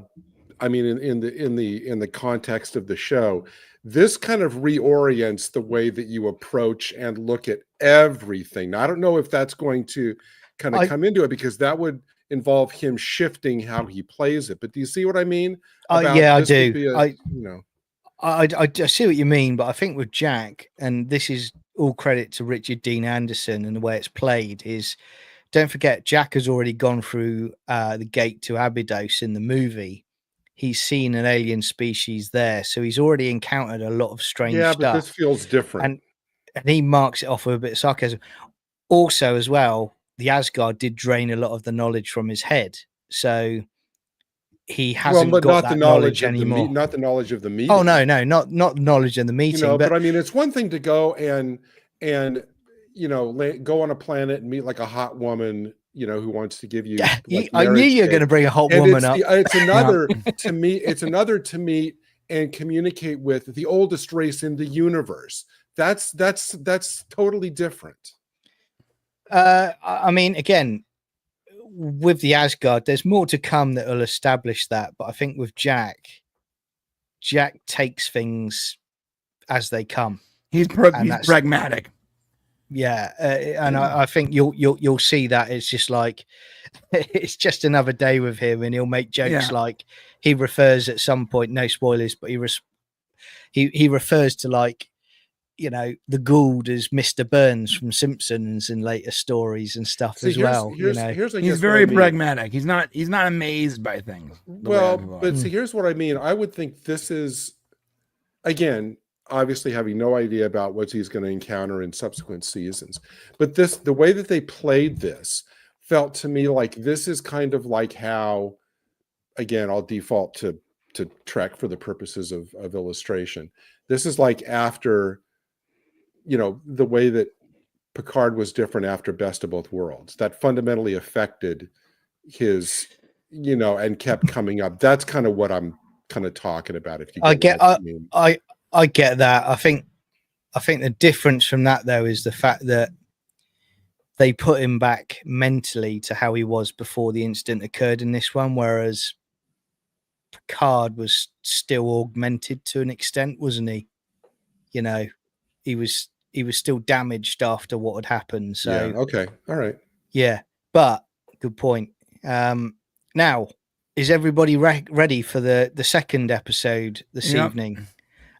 mean, in the context of the show, this kind of reorients the way that you approach and look at everything. Now, I don't know if that's going to kind of come into it, because that would involve him shifting how he plays it. But do you see what I mean? Yeah, I do. I see what you mean, but I think with Jack, and this is all credit to Richard Dean Anderson and the way it's played, is don't forget Jack has already gone through the gate to Abydos in the movie. He's seen an alien species there, so he's already encountered a lot of strange stuff. Yeah, but this feels different. And he marks it off with a bit of sarcasm. Also, as well, the Asgard did drain a lot of the knowledge from his head, so he hasn't got that knowledge anymore. Not the knowledge of the meeting. Oh no, not knowledge in the meeting. But I mean, it's one thing to go and go on a planet and meet like a hot woman, who wants to give you. Like, I knew you were going to bring a hot woman up. It's another to me. It's another to meet and communicate with the oldest race in the universe. That's totally different. I mean, again, with the Asgard, there's more to come that will establish that. But I think with Jack takes things as they come. He's pragmatic. Yeah, and I think you'll see that it's just like it's just another day with him, and he'll make jokes like he refers at some point, no spoilers, but he refers to like the Gould as Mr. Burns from Simpsons in later stories and stuff as well. He's very pragmatic. He's not amazed by things. Well, but see, here's what I mean. I would think this is, again, obviously having no idea about what he's going to encounter in subsequent seasons, but the way that they played this felt to me like this is kind of like how, again, I'll default to Trek for the purposes of illustration. This is like after, the way that Picard was different after Best of Both Worlds. That fundamentally affected his, and kept coming up. That's kind of what I'm kind of talking about. If you get what I mean. I get that. I think the difference from that though is the fact that they put him back mentally to how he was before the incident occurred in this one, whereas Picard was still augmented to an extent, wasn't he? He was still damaged after what had happened. So yeah, okay, all right. Yeah, but good point. Now, is everybody ready for the second episode this evening?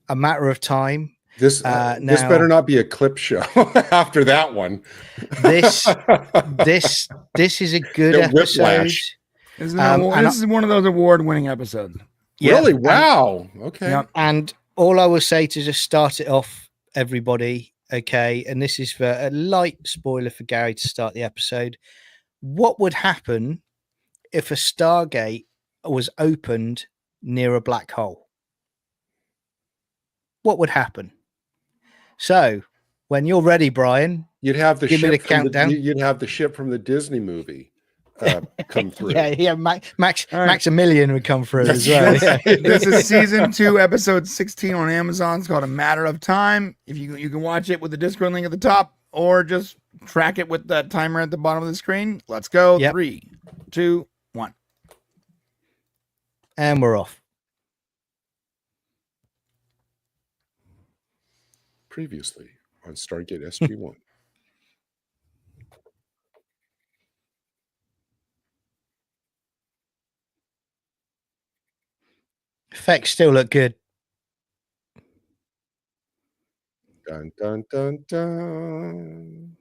A Matter of Time. This better not be a clip show after that one. This is a good episode. This is one of those award-winning episodes. Really? Wow. Okay. Yep. And all I will say to just start it off, everybody, okay, and this is for a light spoiler for Gary to start the episode. What would happen if a Stargate was opened near a black hole? What would happen? So, when you're ready, Brian, you'd have the give me the countdown. You'd have the ship from the Disney movie come through. Yeah. Maximilian would come through as well. Yeah. This is season 2, episode 16 on Amazon. It's called A Matter of Time. If you can watch it with the Discord link at the top, or just track it with that timer at the bottom of the screen. Let's go. Yep. 3, 2, 1. And we're off. Previously on Stargate SG-1. Effects still look good. Dun, dun, dun, dun.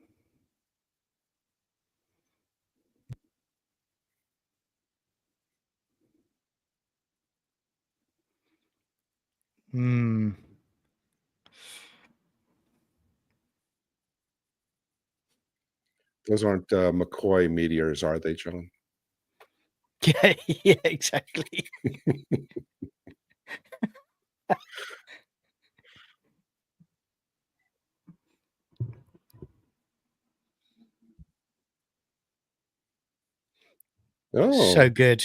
Those aren't McCoy meteors, are they, John? Yeah, exactly. Oh, so good.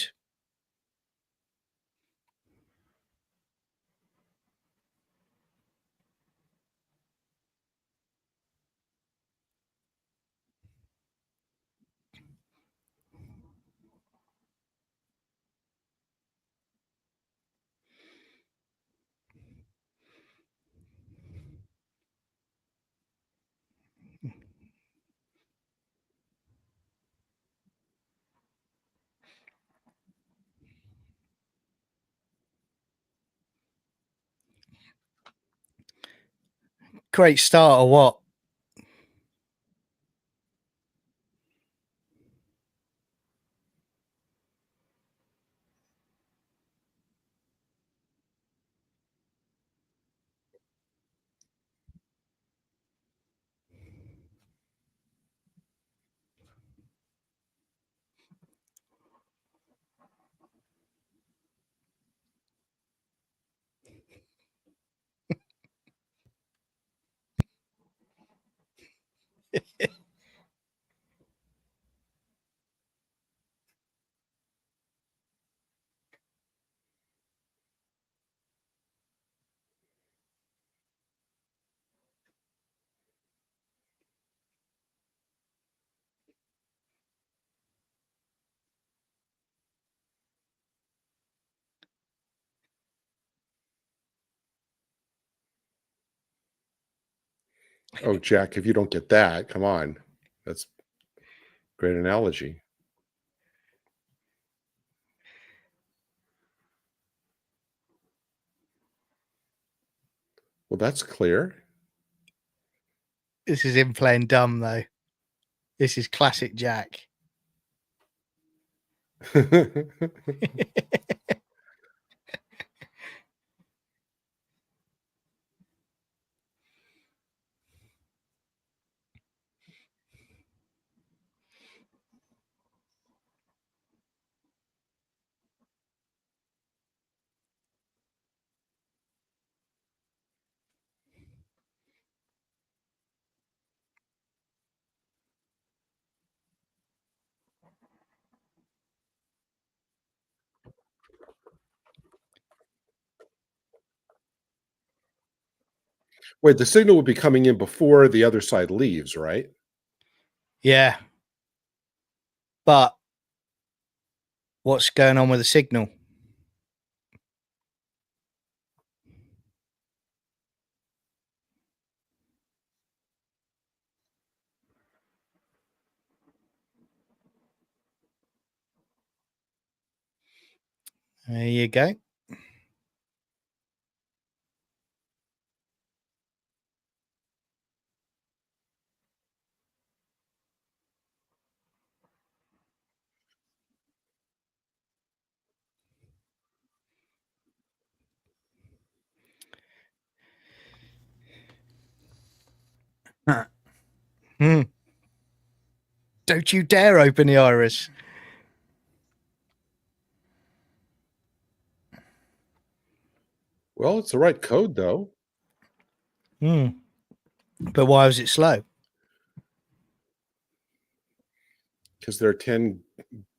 Great start, or what? Oh, Jack, if you don't get that, come on. That's a great analogy. Well, that's clear. This is him playing dumb, though. This is classic Jack. Wait, the signal would be coming in before the other side leaves, right? Yeah. But what's going on with the signal? There you go. Hmm. Don't you dare open the iris. Well, it's the right code, though. Hmm. But why was it slow? Because they're 10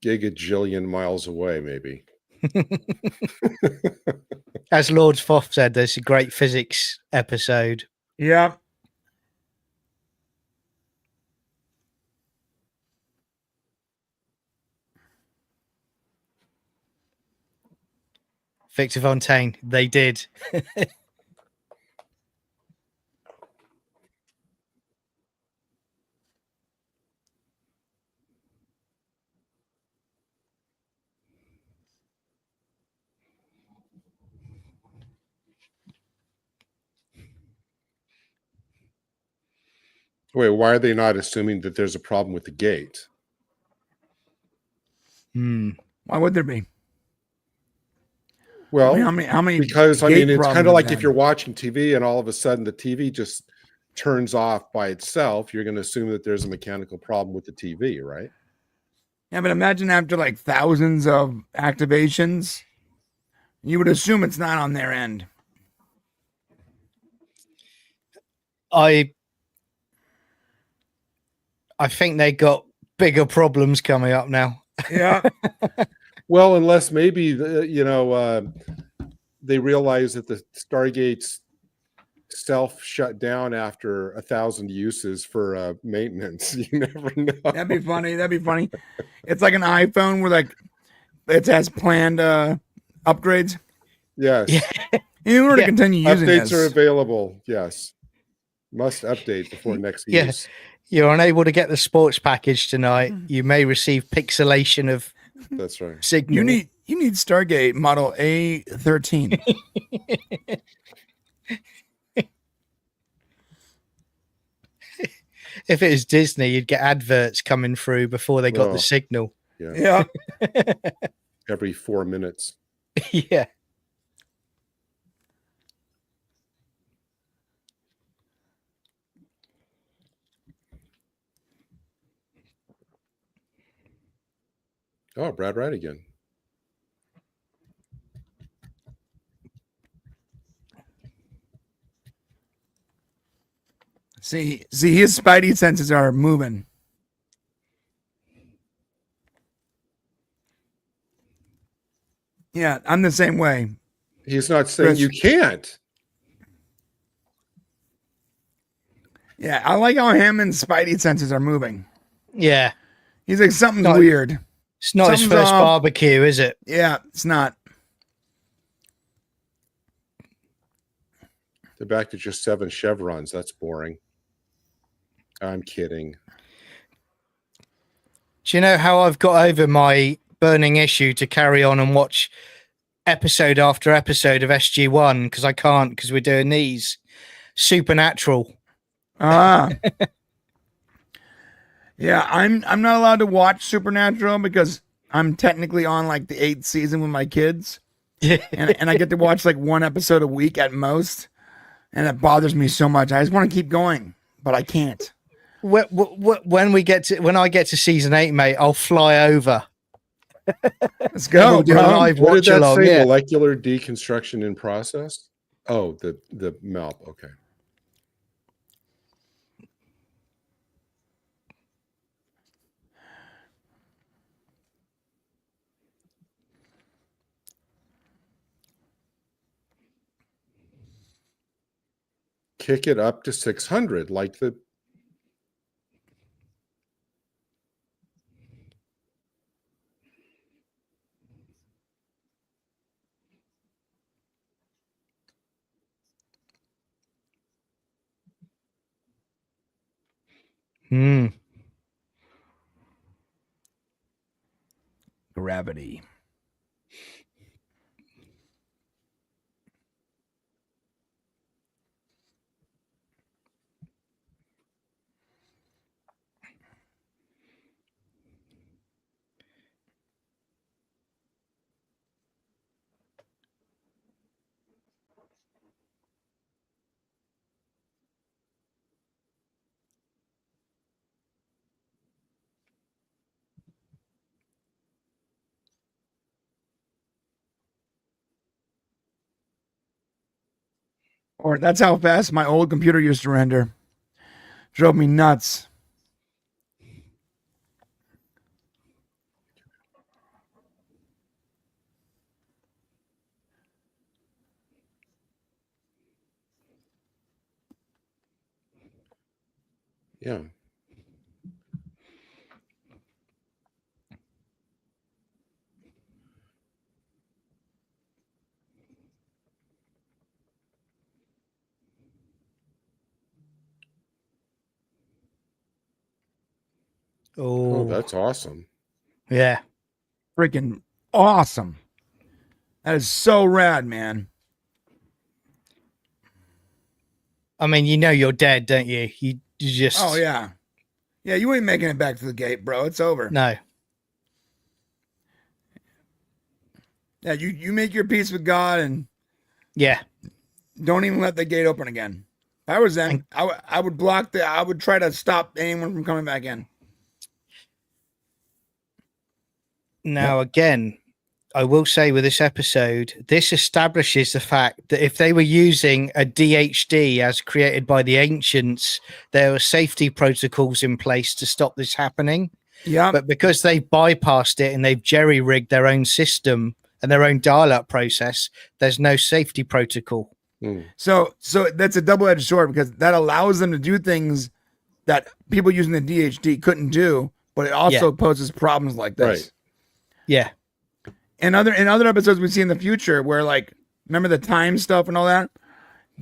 gigajillion miles away, maybe. As Lord Foff said, there's a great physics episode. Yeah. Victor Fontaine, they did. Wait, why are they not assuming that there's a problem with the gate? Hmm. Why would there be? Well, how many because I gate mean, it's problems kind of have like you if had? you're watching TV and all of a sudden the TV just turns off by itself, you're going to assume that there's a mechanical problem with the TV, right? Yeah, but imagine after like thousands of activations, you would assume it's not on their end. I think they got bigger problems coming up now. Yeah. Well, unless maybe they realize that the Stargate's self shut down after 1,000 uses for maintenance. You never know. That'd be funny. It's like an iPhone where like it has planned upgrades. Yes. Yeah. In order to continue using Updates this. are available. Yes. Must update before next Yeah. use. You're unable to get the sports package tonight. You may receive pixelation of That's right. signal. You need Stargate model A13. If it was Disney, you'd get adverts coming through before they got Oh. the signal. Yeah. Yeah. Every 4 minutes. Yeah. Oh, Brad Wright again. See, his spidey senses are moving. Yeah, I'm the same way. He's not saying Chris. you can't. Yeah, I like how Hammond's spidey senses are moving. Yeah. He's like, something's Not- weird. It's not his Something's first off. barbecue, is it? Yeah, it's not. They're back to just 7 chevrons. That's boring. I'm kidding. Do you know how I've got over my burning issue to carry on and watch episode after episode of SG-1? Because I can't, because we're doing these. Supernatural. Ah. Yeah, I'm not allowed to watch Supernatural because I'm technically on like the 8th season with my kids. Yeah. And I get to watch like one episode a week at most. And it bothers me so much. I just want to keep going, but I can't. When I get to season 8, mate, I'll fly over. Let's go, We'll do a bro. live What did watch that along. say? Yeah. Molecular deconstruction in process? Oh, the MALP. Okay. kick it up to 600, like the. Gravity. Or that's how fast my old computer used to render. Drove me nuts. Yeah. Oh, that's awesome. Yeah. Freaking awesome. That is so rad, man. I mean, you know you're dead, don't you? You just... Oh, yeah. Yeah, you ain't making it back to the gate, bro. It's over. No. Yeah, you make your peace with God and Yeah. don't even let the gate open again. If I was them, I would block I would try to stop anyone from coming back in. Now, again, I will say with this episode, this establishes the fact that if they were using a DHD as created by the ancients, there were safety protocols in place to stop this happening. Yeah. But because they bypassed it and they've jerry-rigged their own system and their own dial-up process, there's no safety protocol. So that's a double-edged sword because that allows them to do things that people using the DHD couldn't do, but it also poses problems like this. Right. Yeah. And in other episodes we see in the future where, like, remember the time stuff and all that?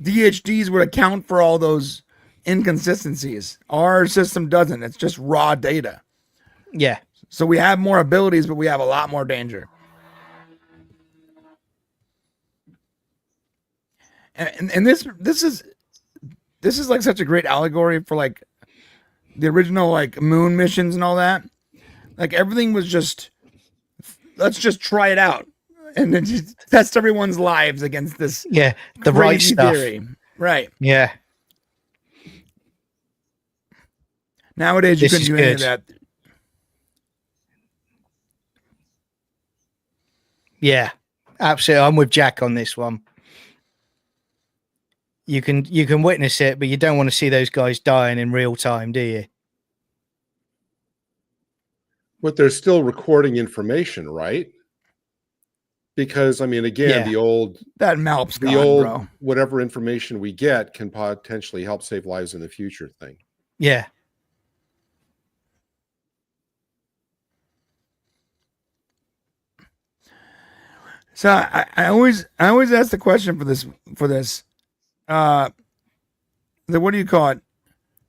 DHDs would account for all those inconsistencies. Our system doesn't. It's just raw data. Yeah. So we have more abilities, but we have a lot more danger. And this is like such a great allegory for like the original like moon missions and all that. Like everything was just, let's just try it out and then just test everyone's lives against this. Yeah, the right stuff. Theory. Right. Yeah. Nowadays you couldn't do any of that. Yeah, absolutely. I'm with Jack on this one. You can witness it, but you don't want to see those guys dying in real time, do you? But they're still recording information, right? Because I mean, again, the old bro. Whatever information we get can potentially help save lives in the future thing. Yeah. So I always ask the question for this what do you call it?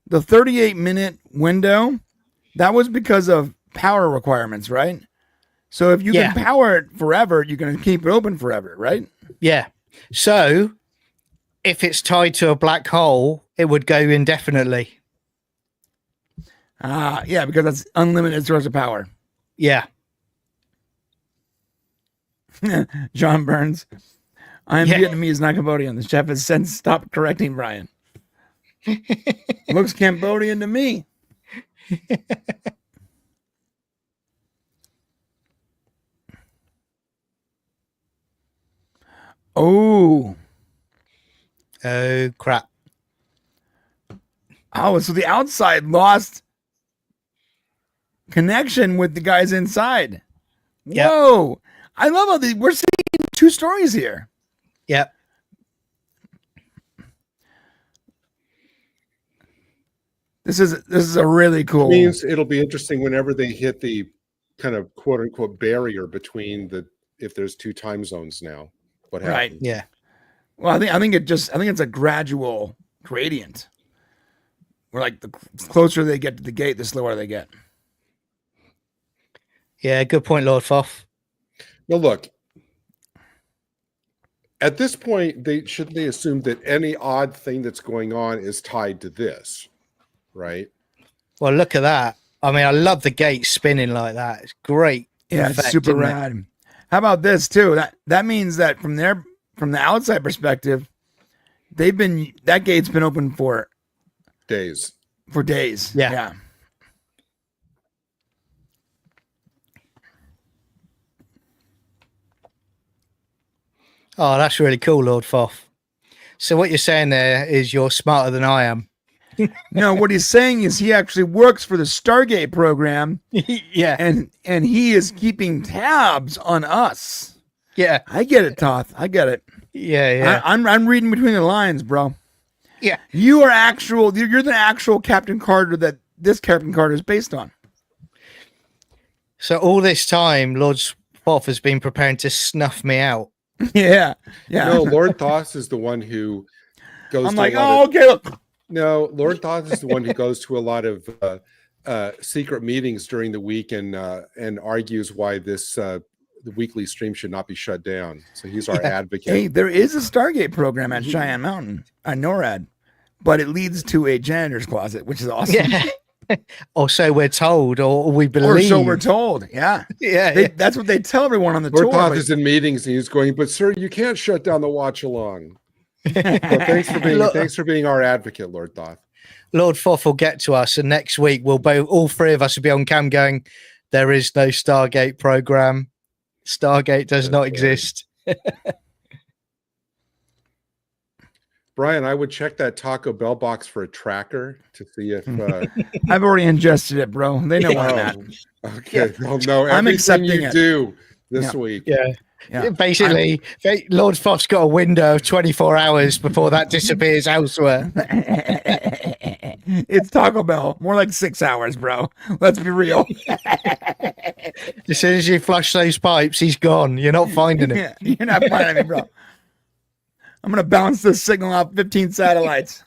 The 38-minute window, that was because of power requirements, right? So if you can power it forever, you can keep it open forever, right? Yeah. So if it's tied to a black hole, it would go indefinitely. Yeah, because that's unlimited source of power. Yeah. John Burns. I'm Vietnamese, not Cambodian. The chef has since stopped correcting Brian. Looks Cambodian to me. Oh, crap. Oh, so the outside lost connection with the guys inside. Yep. Whoa. I love how we're seeing two stories here. Yep. This is a really cool. It means it'll be interesting whenever they hit the kind of quote unquote barrier between if there's two time zones now. What happens? Right. Yeah. Well, I think it's a gradual gradient. Where like the closer they get to the gate, the slower they get. Yeah, good point, Lord Foff. Now look, at this point, shouldn't they assume that any odd thing that's going on is tied to this, right? Well, look at that. I mean, I love the gate spinning like that. It's great. Yeah, effect, it's super isn't it? rad. How about this too? That means that from the outside perspective, that gate's been open for Days. Yeah. Oh, that's really cool, Lord Foff. So what you're saying there is you're smarter than I am. No, what he's saying is he actually works for the Stargate program. Yeah. And he is keeping tabs on us. Yeah. I get it, Toth. I get it. Yeah. I'm reading between the lines, bro. Yeah. You're the actual Captain Carter that this Captain Carter is based on. So all this time, Lord Foff has been preparing to snuff me out. Yeah. No, Lord Thoth is the one who goes. I'm like, okay, look. No, Lord Thoth is the one who goes to a lot of secret meetings during the week and argues why the weekly stream should not be shut down. So he's our advocate. Hey, there is a Stargate program at Cheyenne Mountain, at NORAD, but it leads to a janitor's closet, which is awesome. Yeah. Or so we're told, or we believe. Or so we're told. Yeah. Yeah. That's what they tell everyone on the Lord tour. Thoth is in meetings and he's going, but sir, you can't shut down the watch along. So thanks for being our advocate, Lord Thoth. Lord Foff will get to us, and next week all three of us will be on cam going, there is no Stargate program. Stargate does not exist. Brian, I would check that Taco Bell box for a tracker to see if I've already ingested it, bro. They know where I'm at. Okay. They'll know I'm everything accepting you it. do this week. Yeah. Basically, Lord Foff's got a window of 24 hours before that disappears elsewhere. It's Taco Bell. More like 6 hours, bro. Let's be real. As soon as you flush those pipes, he's gone. You're not finding him. Yeah, you're not finding me, bro. I'm going to bounce this signal off 15 satellites.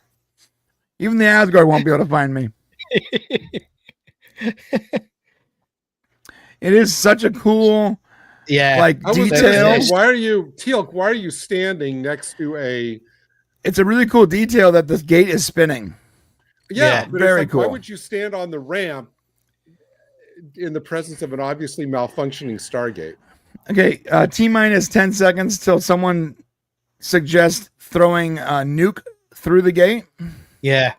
Even the Asgard won't be able to find me. It is such a cool, detail. Why are you standing next to a... It's a really cool detail that this gate is spinning. Yeah, but very cool. Why would you stand on the ramp in the presence of an obviously malfunctioning Stargate? Okay, T-minus 10 seconds till someone suggests throwing a nuke through the gate. Yeah.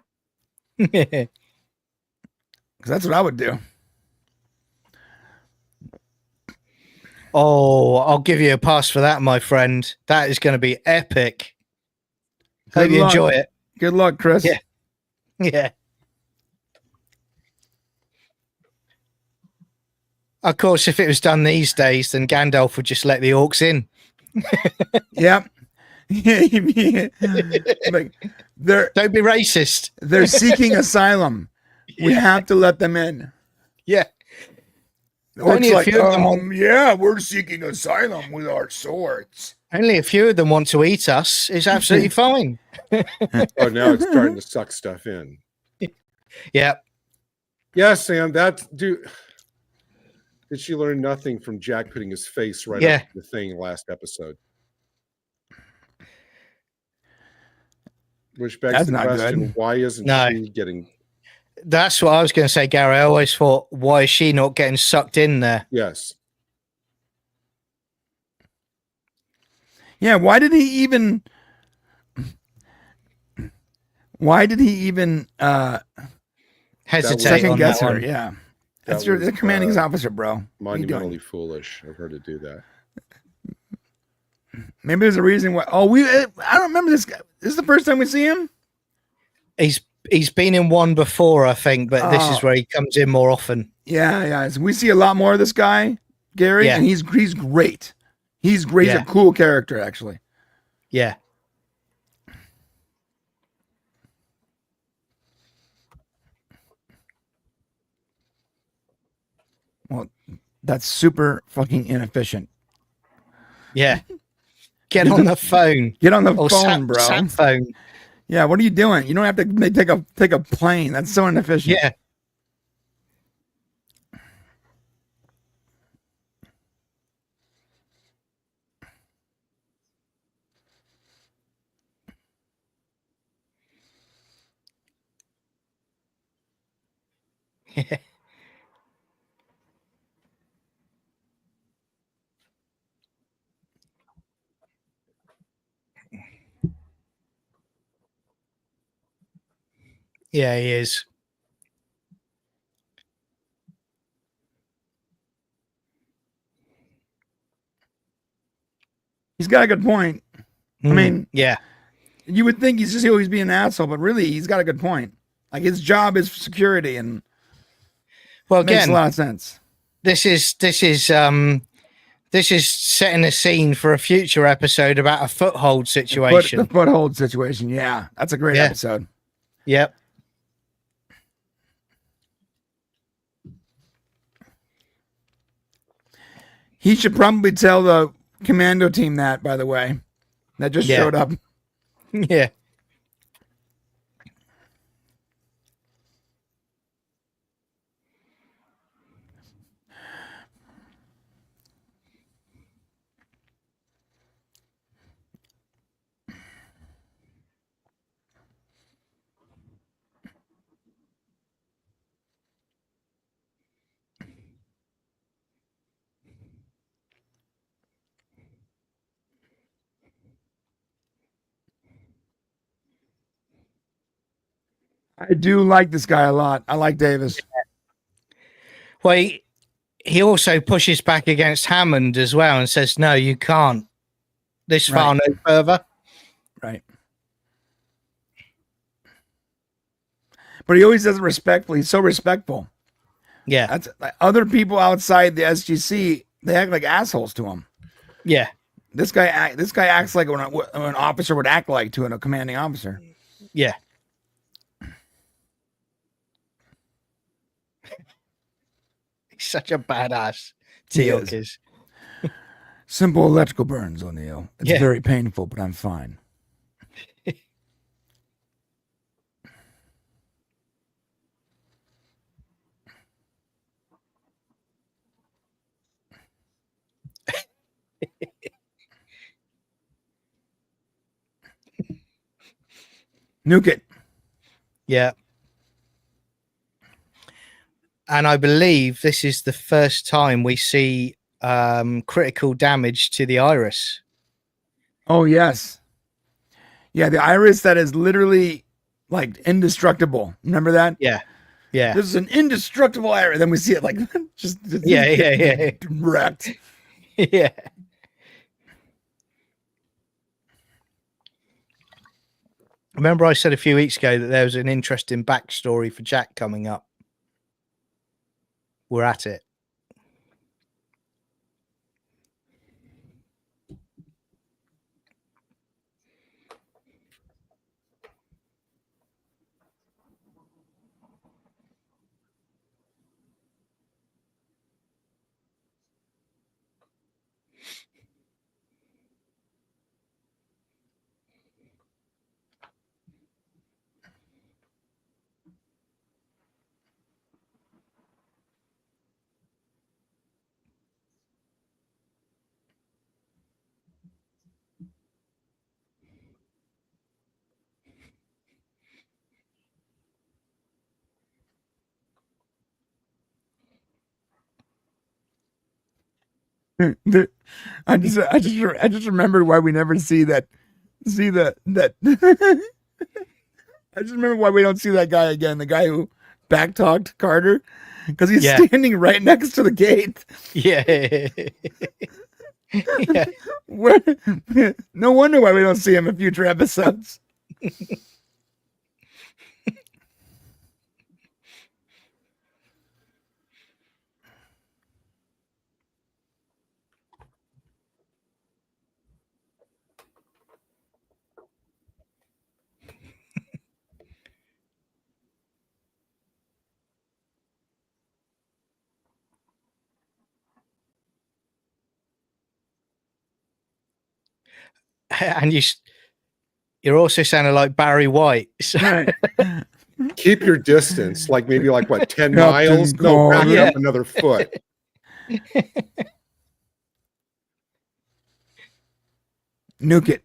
Because that's what I would do. Oh, I'll give you a pass for that, my friend. That is going to be epic. Hope you enjoy it. Good luck, Chris. Yeah. Yeah. Of course, if it was done these days, then Gandalf would just let the orcs in. Yep. Like, don't be racist. They're seeking asylum. We have to let them in. Yeah. Only a few of them. Yeah, we're seeking asylum with our swords. Only a few of them want to eat us. It's absolutely fine. Oh, now it's starting to suck stuff in. Yeah. Yeah, Sam. Did she learn nothing from Jack putting his face right up the thing last episode? Which begs the question: why isn't she getting? That's what I was going to say, Gary. I always thought, why is she not getting sucked in there? Yes. Yeah. Why did he even hesitate? Second guess her. Yeah. That's the commanding officer, bro. Monumentally foolish of her to do that. Maybe there's a reason why. I don't remember this guy. This is the first time we see him. He's been in one before, I think, but this is where he comes in more often. Yeah. So we see a lot more of this guy, Gary, and he's great. He's great. He's a cool character, actually. Yeah. that's super fucking inefficient. Yeah. Get on the phone. Get on the Or phone, bro. sat phone. Yeah, what are you doing? You don't have to take a plane. That's so inefficient. Yeah. Yeah, he is. He's got a good point. I mean, yeah. You would think he's just always being an asshole, but really, he's got a good point. Like his job is security, and well, it makes again, a lot of sense. This is setting a scene for a future episode about a foothold situation. The foothold situation, yeah, that's a great episode. Yep. He should probably tell the commando team that, by the way, that just showed up. Yeah. I do like this guy a lot. I like Davis. Well, he also pushes back against Hammond as well and says, no, you can't. This far, no further. Right. But he always does it respectfully. He's so respectful. Yeah. That's like, other people outside the SGC, they act like assholes to him. Yeah. This guy acts like what an officer would act like to a commanding officer. Yeah. He's such a badass. Teal'c is. Simple electrical burns, O'Neill. It's very painful, but I'm fine. Nuke it. Yeah. And I believe this is the first time we see critical damage to the iris. Oh, yes. Yeah, the iris that is literally like indestructible. Remember that? Yeah. Yeah. This is an indestructible iris. Then we see it like just yeah. wrecked. Yeah. Remember I said a few weeks ago that there was an interesting backstory for Jack coming up. We're at it. I just remembered why we never see that. I just remember why we don't see that guy again. The guy who backtalked Carter, because he's standing right next to the gate. Yeah. No wonder why we don't see him in future episodes. and you're also sounding like Barry White. So, Right. Keep your distance, like maybe like what, 10 Captain miles? No, back Carter. it up another foot. Nuke it.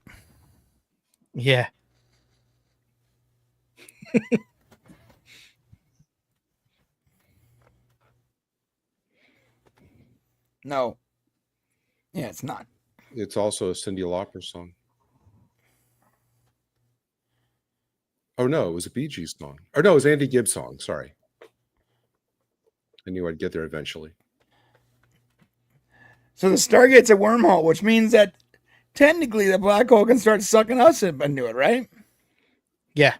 yeah. No. Yeah, it's not. It's also a Cyndi Lauper song. Oh no, it was a Bee Gees song. Or no, it was Andy Gibbs song. Sorry. I knew I'd get there eventually. So the Stargate's a wormhole, which means that technically the black hole can start sucking us into it, right? Yeah.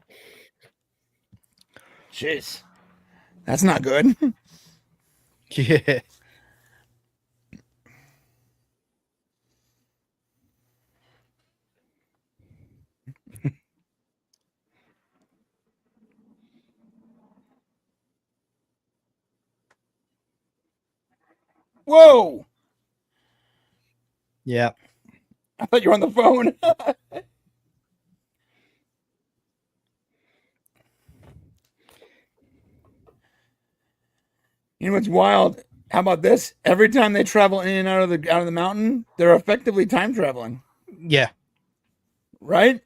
Jeez. That's not good. Yeah. Whoa! Yeah. I thought you were on the phone. You know what's wild? How about this? Every time they travel in and out of the mountain, they're effectively time traveling, Yeah. right?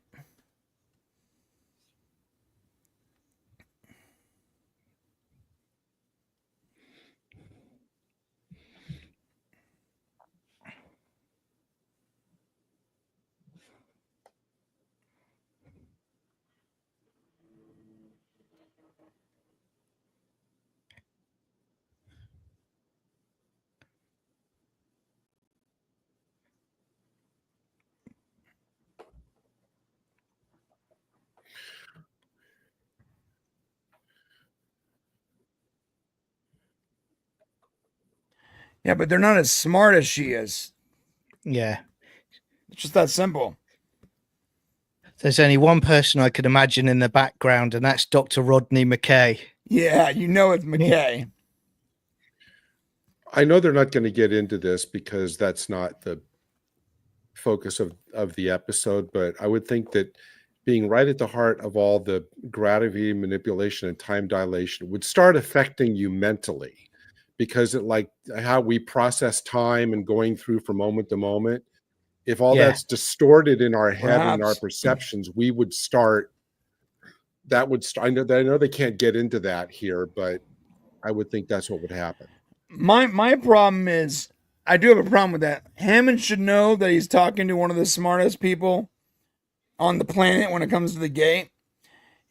Yeah, but they're not as smart as she is. Yeah. It's just that simple. There's only one person I could imagine in the background, and that's Dr. Rodney McKay. Yeah, you know it's McKay. I know they're not going to get into this because that's not the focus of the episode, but I would think that being right at the heart of all the gravity manipulation and time dilation would start affecting you mentally, because it, like how we process time and going through from moment to moment, if all Yeah. that's distorted in our head and our Perhaps. perceptions, we would start that would start. I know they can't get into that here, but I would think that's what would happen. My problem is I do have a problem with that. Hammond should know that he's talking to one of the smartest people on the planet when it comes to the gate.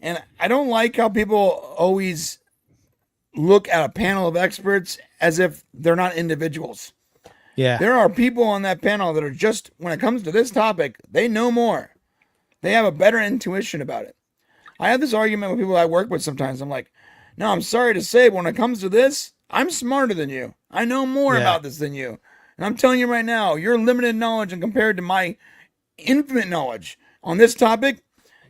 And I don't like how people always look at a panel of experts as if they're not individuals. Yeah. There are people on that panel that are just, when it comes to this topic, they know more. They have a better intuition about it. I have this argument with people I work with sometimes. I'm like, no, I'm sorry to say, but when it comes to this, I'm smarter than you. I know more Yeah. about this than you. And I'm telling you right now, your limited knowledge and compared to my infinite knowledge on this topic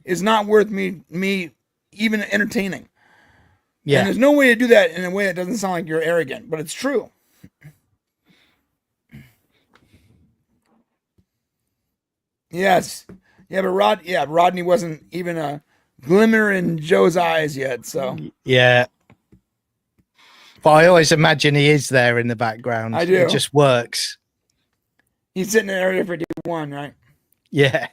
is not worth me even entertaining. Yeah. And there's no way to do that in a way that doesn't sound like you're arrogant, but it's true. Yes. Yeah, but Rodney wasn't even a glimmer in Joe's eyes yet, so. Yeah. But I always imagine he is there in the background. I do. It just works. He's sitting in Area 51, right? Yeah.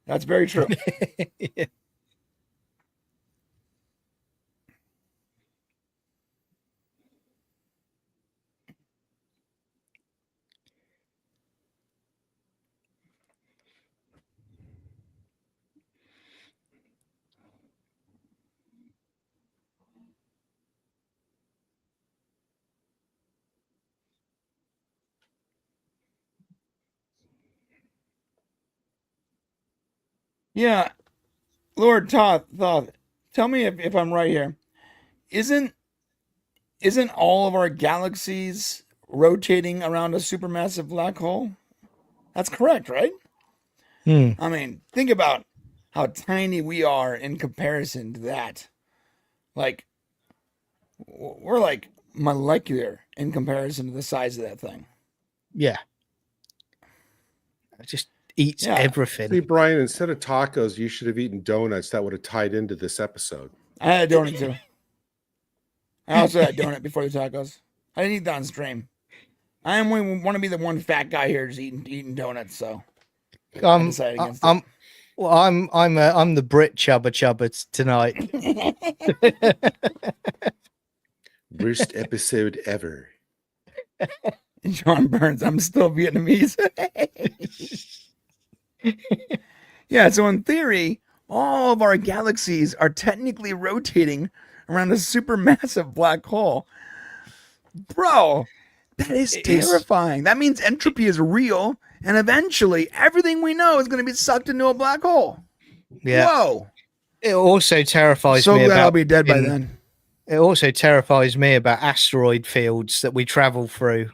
That's very true. Yeah, Lord Thoth, tell me if I'm right here. Isn't all of our galaxies rotating around a supermassive black hole? That's correct, right? I mean, think about how tiny we are in comparison to that. Like, we're like molecular in comparison to the size of that thing. Yeah. It just eats everything. See, Brian, instead of tacos, you should have eaten donuts. That would have tied into this episode. I had a donut too. I also had a donut before the tacos. I didn't eat that on stream. I want to be the one fat guy here just eating donuts, so I decided against it. Well, I'm the Brit Chubba Chubba tonight. Worst episode ever. John Burns, I'm still Vietnamese. Yeah, so in theory, all of our galaxies are technically rotating around a supermassive black hole. Bro, that is terrifying. That means entropy is real, and eventually everything we know is going to be sucked into a black hole. Yeah. Whoa. It also terrifies So me glad about I'll be dead by then. It also terrifies me about asteroid fields that we travel through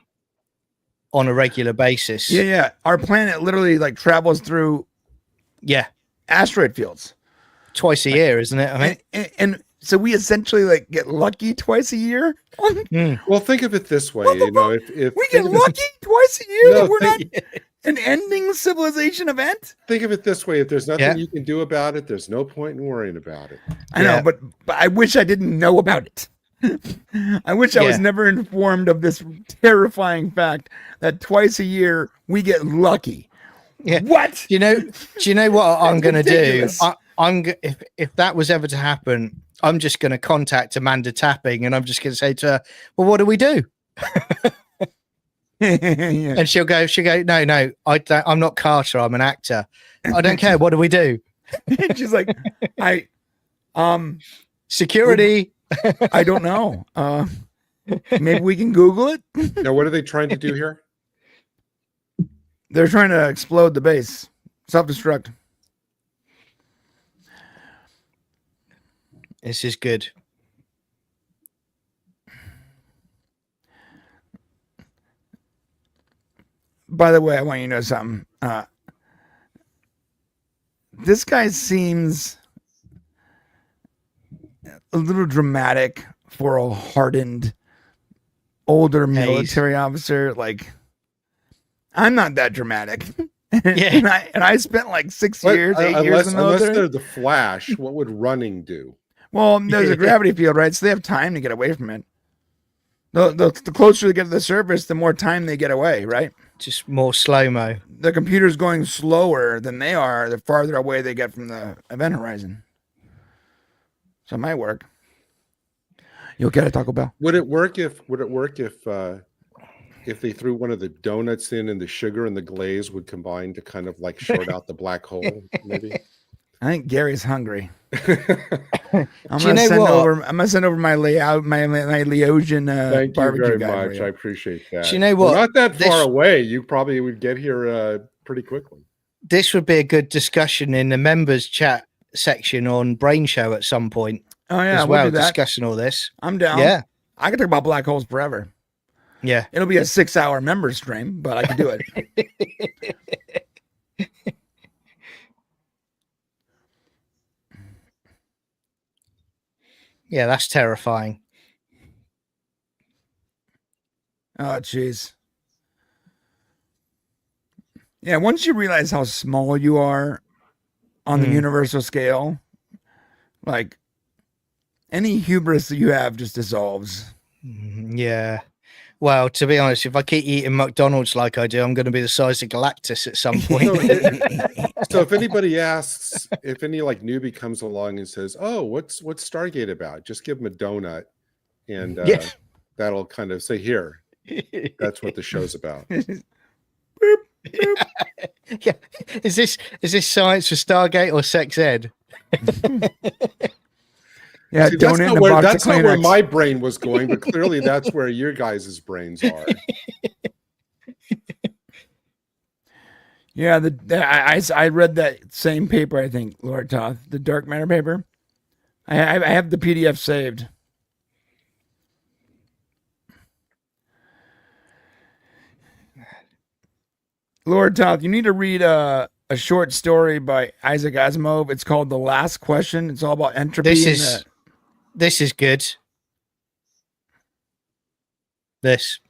on a regular basis. Yeah. Our planet literally like travels through asteroid fields twice a year, isn't it? I mean, and so we essentially like get lucky twice a year. Well, think of it this way, you know, if we get lucky twice a year, No, we're not an ending civilization event. think of it this way: if there's nothing you can do about it, there's no point in worrying about it. I know, but I wish I didn't know about it. I wish I was never informed of this terrifying fact that twice a year we get lucky. Yeah. What? Do you know what I'm going to do? ridiculous. If that was ever to happen, I'm just going to contact Amanda Tapping and I'm just going to say to her, "Well, what do we do?" And she'll go, no, I'm not Carter. I'm an actor. I don't care. What do we do? She's like, security. I don't know. Maybe we can Google it. Now, what are they trying to do here? They're trying to explode the base. Self-destruct. This is good. By the way, I want you to know something. This guy seems a little dramatic for a hardened, older military officer. Like, I'm not that dramatic. Yeah. and I spent like 6 years, 8 years in the military. Unless they're the Flash, what would running do? Well, there's a gravity field, right? So they have time to get away from it. The closer they get to the surface, the more time they get away, right? Just more slow-mo. The computer's going slower than they are, the farther away they get from the event horizon. So it might work. You'll get a Taco Bell. Would it work if they threw one of the donuts in and the sugar and the glaze would combine to kind of like short out the black hole? Maybe. I think Gary's hungry. I'm gonna send over my layout, my Leosian Thank you barbecue very guy much. I appreciate that. Do you know what? We're not that far away. You probably would get here pretty quickly. This would be a good discussion in the members chat section on Brain Show at some point. Oh yeah, as well, we'll do that. discussing all this. I'm down. Yeah, I can talk about black holes forever. Yeah, it'll be a 6-hour member stream, but I can do it. Yeah, that's terrifying. Oh, jeez. Yeah, once you realize how small you are on the universal scale, like any hubris that you have just dissolves. Yeah. Well, to be honest, if I keep eating McDonald's like I do, I'm going to be the size of Galactus at some point. So if anybody asks, if any like newbie comes along and says, "Oh, what's Stargate about?" Just give them a donut, and that'll kind of say, "Here, that's what the show's about." Boop, boop. Yeah. Is this science for Stargate or sex ed? Yeah, See, that's not where my brain was going, but clearly that's where your guys' brains are. Yeah, I read that same paper, I think, Lord Toth, the dark matter paper. I have the PDF saved. Lord Toth, you need to read a short story by Isaac Asimov. It's called The Last Question. It's all about entropy. This is good. This.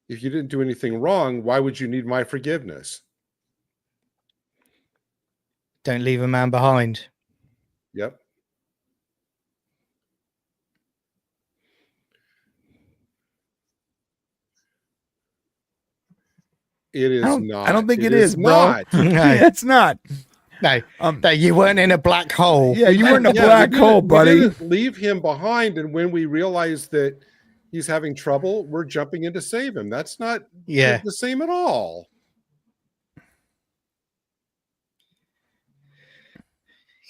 If you didn't do anything wrong, why would you need my forgiveness? Don't leave a man behind. Yep. It is not. I don't think it is is, bro. not. No. Yeah, it's not. No, no, you weren't in a black hole. Yeah, you weren't in a Yeah, black hole, buddy. We didn't leave him behind, and when we realize that he's having trouble, we're jumping in to save him. That's not Yeah. the same at all.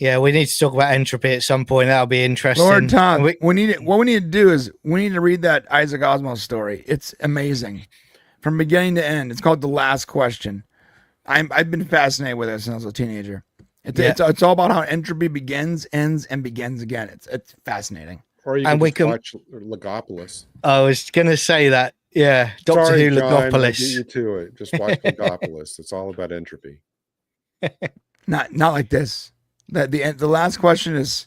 Yeah, we need to talk about entropy at some point. That'll be interesting. Lord Tom, what we need to do is we need to read that Isaac Asimov story. It's amazing from beginning to end. It's called The Last Question. I've been fascinated with it since I was a teenager. It's all about how entropy begins, ends, and begins again. It's fascinating. Or you can watch Legopolis. I was going to say that. Yeah, Doctor Who John, Legopolis. I'll get you to it. Just watch Legopolis. It's all about entropy. Not like this. The last question is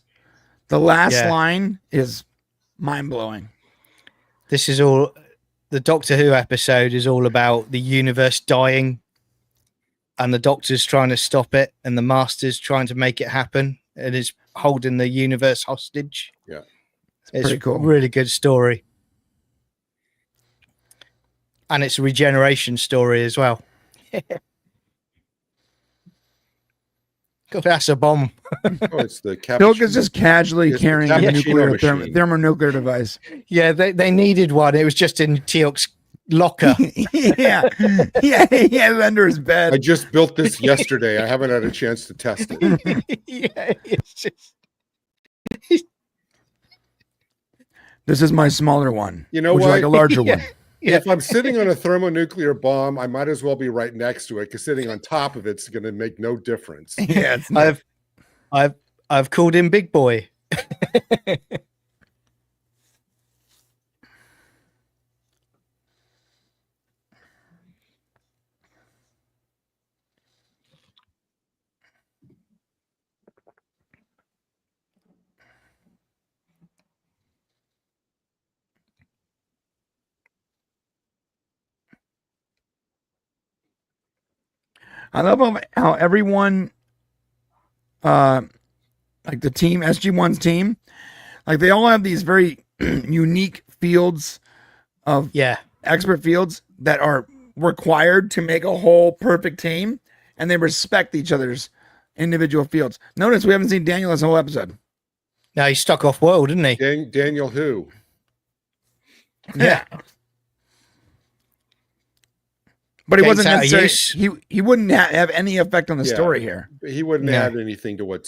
the last line is mind blowing. This is all. The Doctor Who episode is all about the universe dying, and the Doctor's trying to stop it, and the Master's trying to make it happen, and is holding the universe hostage. Yeah, it's pretty cool. Really good story, and it's a regeneration story as well. God, that's a bomb. Oh, it's the Pilk is just casually carrying a nuclear thermonuclear device. Yeah, they needed one. It was just in Teal'c's locker. yeah, he had it under his bed. I just built this yesterday. I haven't had a chance to test it. Yeah, it's just. This is my smaller one. You know what? Like a larger one. Yeah. If I'm sitting on a thermonuclear bomb, I might as well be right next to it because sitting on top of it's going to make no difference. Yeah, I've called him Big Boy. I love how everyone, like the team, SG-1's team, like they all have these very unique fields of expert fields that are required to make a whole perfect team, and they respect each other's individual fields. Notice we haven't seen Daniel this whole episode. No, he's stuck off world, isn't he? Daniel who? Yeah. But he wasn't necessarily, he wouldn't have any effect on the story here. He wouldn't add anything to what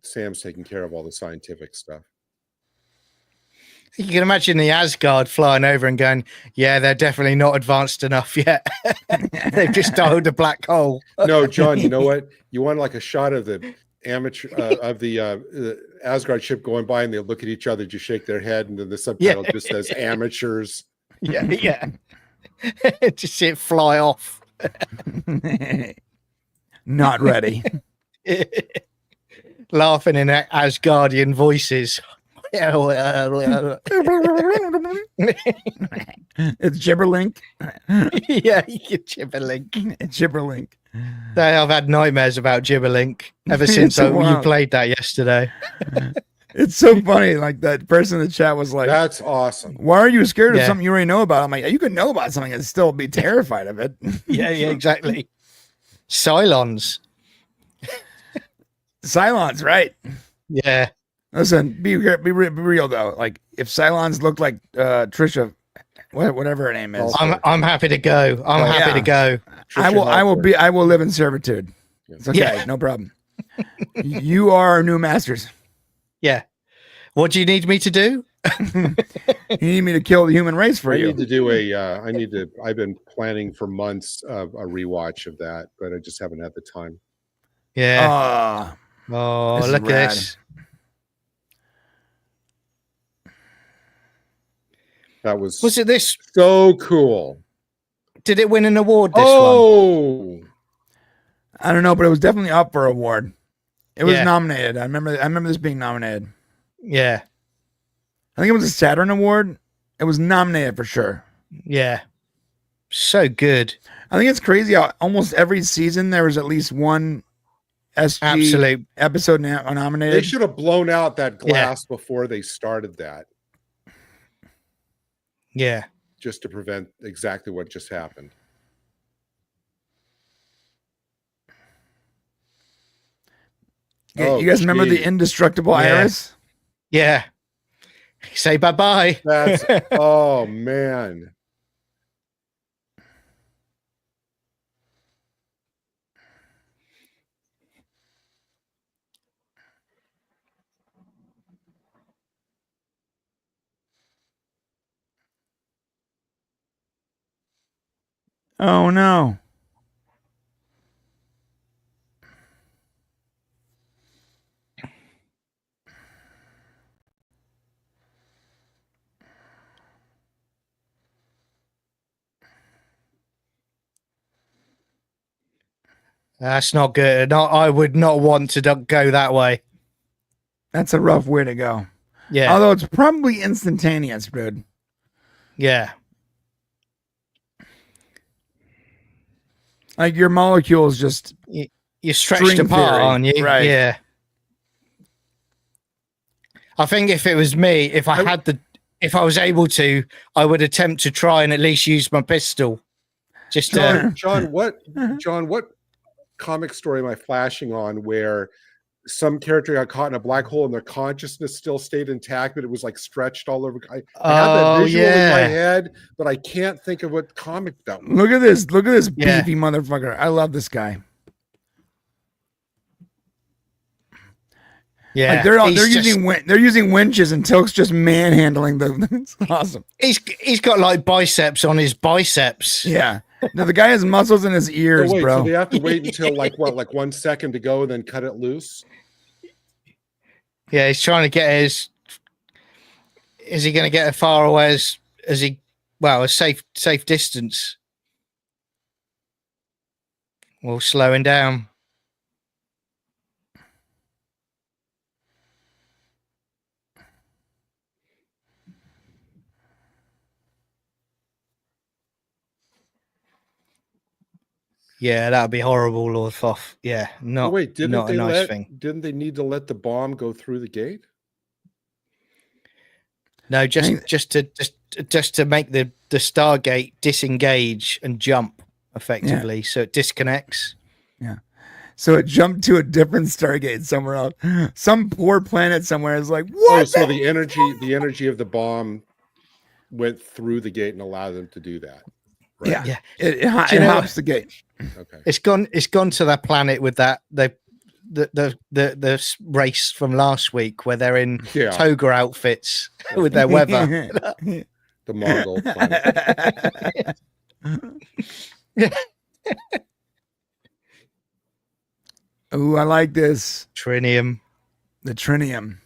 Sam's taking care of all the scientific stuff. You can imagine the Asgard flying over and going, yeah, they're definitely not advanced enough yet. They've just dialed a black hole. No, John, you know what? You want like a shot of the amateur of the Asgard ship going by, and they look at each other, just shake their head, and then the subtitle just says amateurs. Yeah. Just see it fly off. Not ready. Laughing in Asgardian voices. It's Gibberlink. Yeah, Gibberlink. It's Gibberlink. I've had nightmares about Gibberlink ever since you played that yesterday. It's so funny. Like that person in the chat was like, "That's awesome. Why are you scared of something you already know about?" I'm like, you could know about something and still be terrified of it. Yeah, exactly. Cylons, right? Yeah. Listen, be real though. Like if Cylons looked like Trisha, whatever her name is, I'm happy to go. I'm happy to go. I will live in servitude. It's okay, no problem. You are our new masters. Yeah. What do you need me to do? You need me to kill the human race for you. I need to do I've been planning for months of a rewatch of that, but I just haven't had the time. Yeah. Look at this. That was it this? so cool. Did it win an award? This one? Oh, I don't know, but it was definitely up for award. It was Yeah. nominated. I remember this being nominated. Yeah. I think it was a Saturn Award. It was nominated for sure. Yeah. So good. I think it's crazy how almost every season there was at least one SG Absolute. episode they nominated. should have blown out that glass before they started that, Yeah. just to prevent exactly what just happened. Yeah, Oh, you guys remember the gee. indestructible Yeah. iris? Yeah. Say bye-bye. That's oh man. Oh no. That's not good. I would not want to go that way. That's a rough way to go. Yeah. Although it's probably instantaneous, dude. Yeah. Like your molecules just You're stretched String apart, theory, aren't you? right. Yeah. I think if it was me, if I was able to, I would attempt to try and at least use my pistol. Just John, what comic story am I flashing on where some character got caught in a black hole and their consciousness still stayed intact, but it was like stretched all over? I have that visual in my head, but I can't think of what comic that was. look at this. Look at this Yeah. beefy motherfucker. I love this guy. Yeah. Like they're using winches and Tilk's just manhandling the it's awesome. He's got like biceps on his biceps. Yeah. Now the guy has muscles in his ears, Oh, wait, bro. so they have to wait until like 1 second to go and then cut it loose? Yeah, he's trying to get his. Is he going to get as far away as he? Well, a safe distance. Well, slowing down. Yeah, that would be horrible, Lord Thoth. Yeah, not. Oh, wait, didn't not they a nice thing. Didn't they need to let the bomb go through the gate? No, just to make the Stargate disengage and jump effectively, so it disconnects. Yeah. So it jumped to a different Stargate somewhere else. Some poor planet somewhere is like, what? Oh, so the energy of the bomb went through the gate and allowed them to do that. Right? Yeah. Yeah. It you know hops the gate. Okay. It's gone to that planet with that the race from last week where they're in toga outfits with their weather. The Mongol planet. Ooh, I like this. Trinium. The trinium.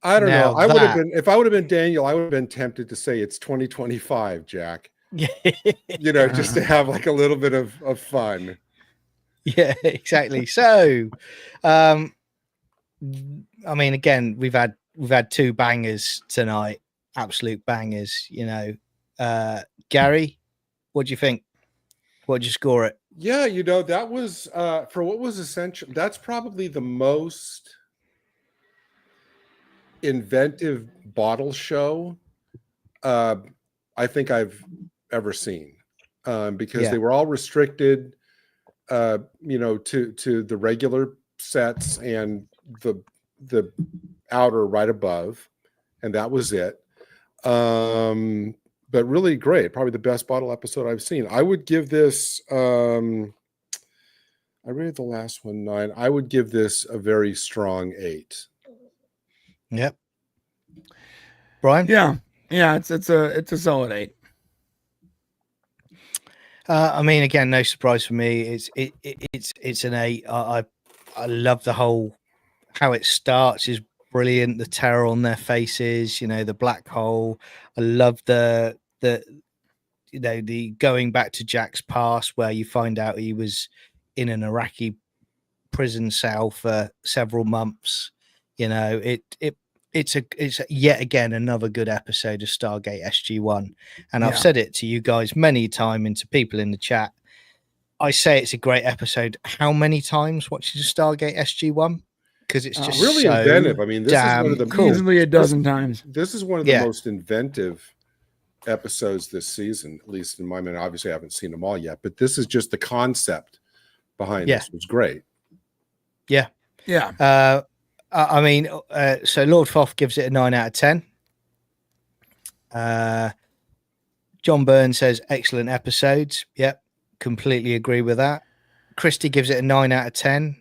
I don't know. Now I would have that- been, if I would have been Daniel, I would have been tempted to say it's 2025, Jack. Just to have like a little bit of fun. Yeah, exactly. So, I mean, again, we've had two bangers tonight, absolute bangers. Gary, what do you think? What did you score it? Yeah, that was for what was essential. That's probably the most inventive bottle show I think I've ever seen, because they were all restricted to the regular sets and the outer right above, and that was it. But really great. Probably the best bottle episode I've seen. I would give this. I rated the last one 9. I would give this a very strong 8. Yep. Brian? Yeah. It's a solid 8. I mean, again, no surprise for me. It's an 8. I love the whole how it starts is brilliant. The terror on their faces, the black hole. I love the the going back to Jack's past where you find out he was in an Iraqi prison cell for several months. It's yet again another good episode of Stargate SG-1, and I've said it to you guys many times and to people in the chat. I say it's a great episode. How many times watching Stargate SG-1? Because it's just really so inventive. I mean, this is one of the cool. Easily a dozen times. This is one of the most inventive episodes this season, at least in my mind. Obviously, I haven't seen them all yet, but this is just the concept behind this was great. Yeah. I mean, so Lord Foff gives it a 9 out of 10. John Byrne says excellent episodes. Yep, completely agree with that. Christy gives it a 9 out of 10.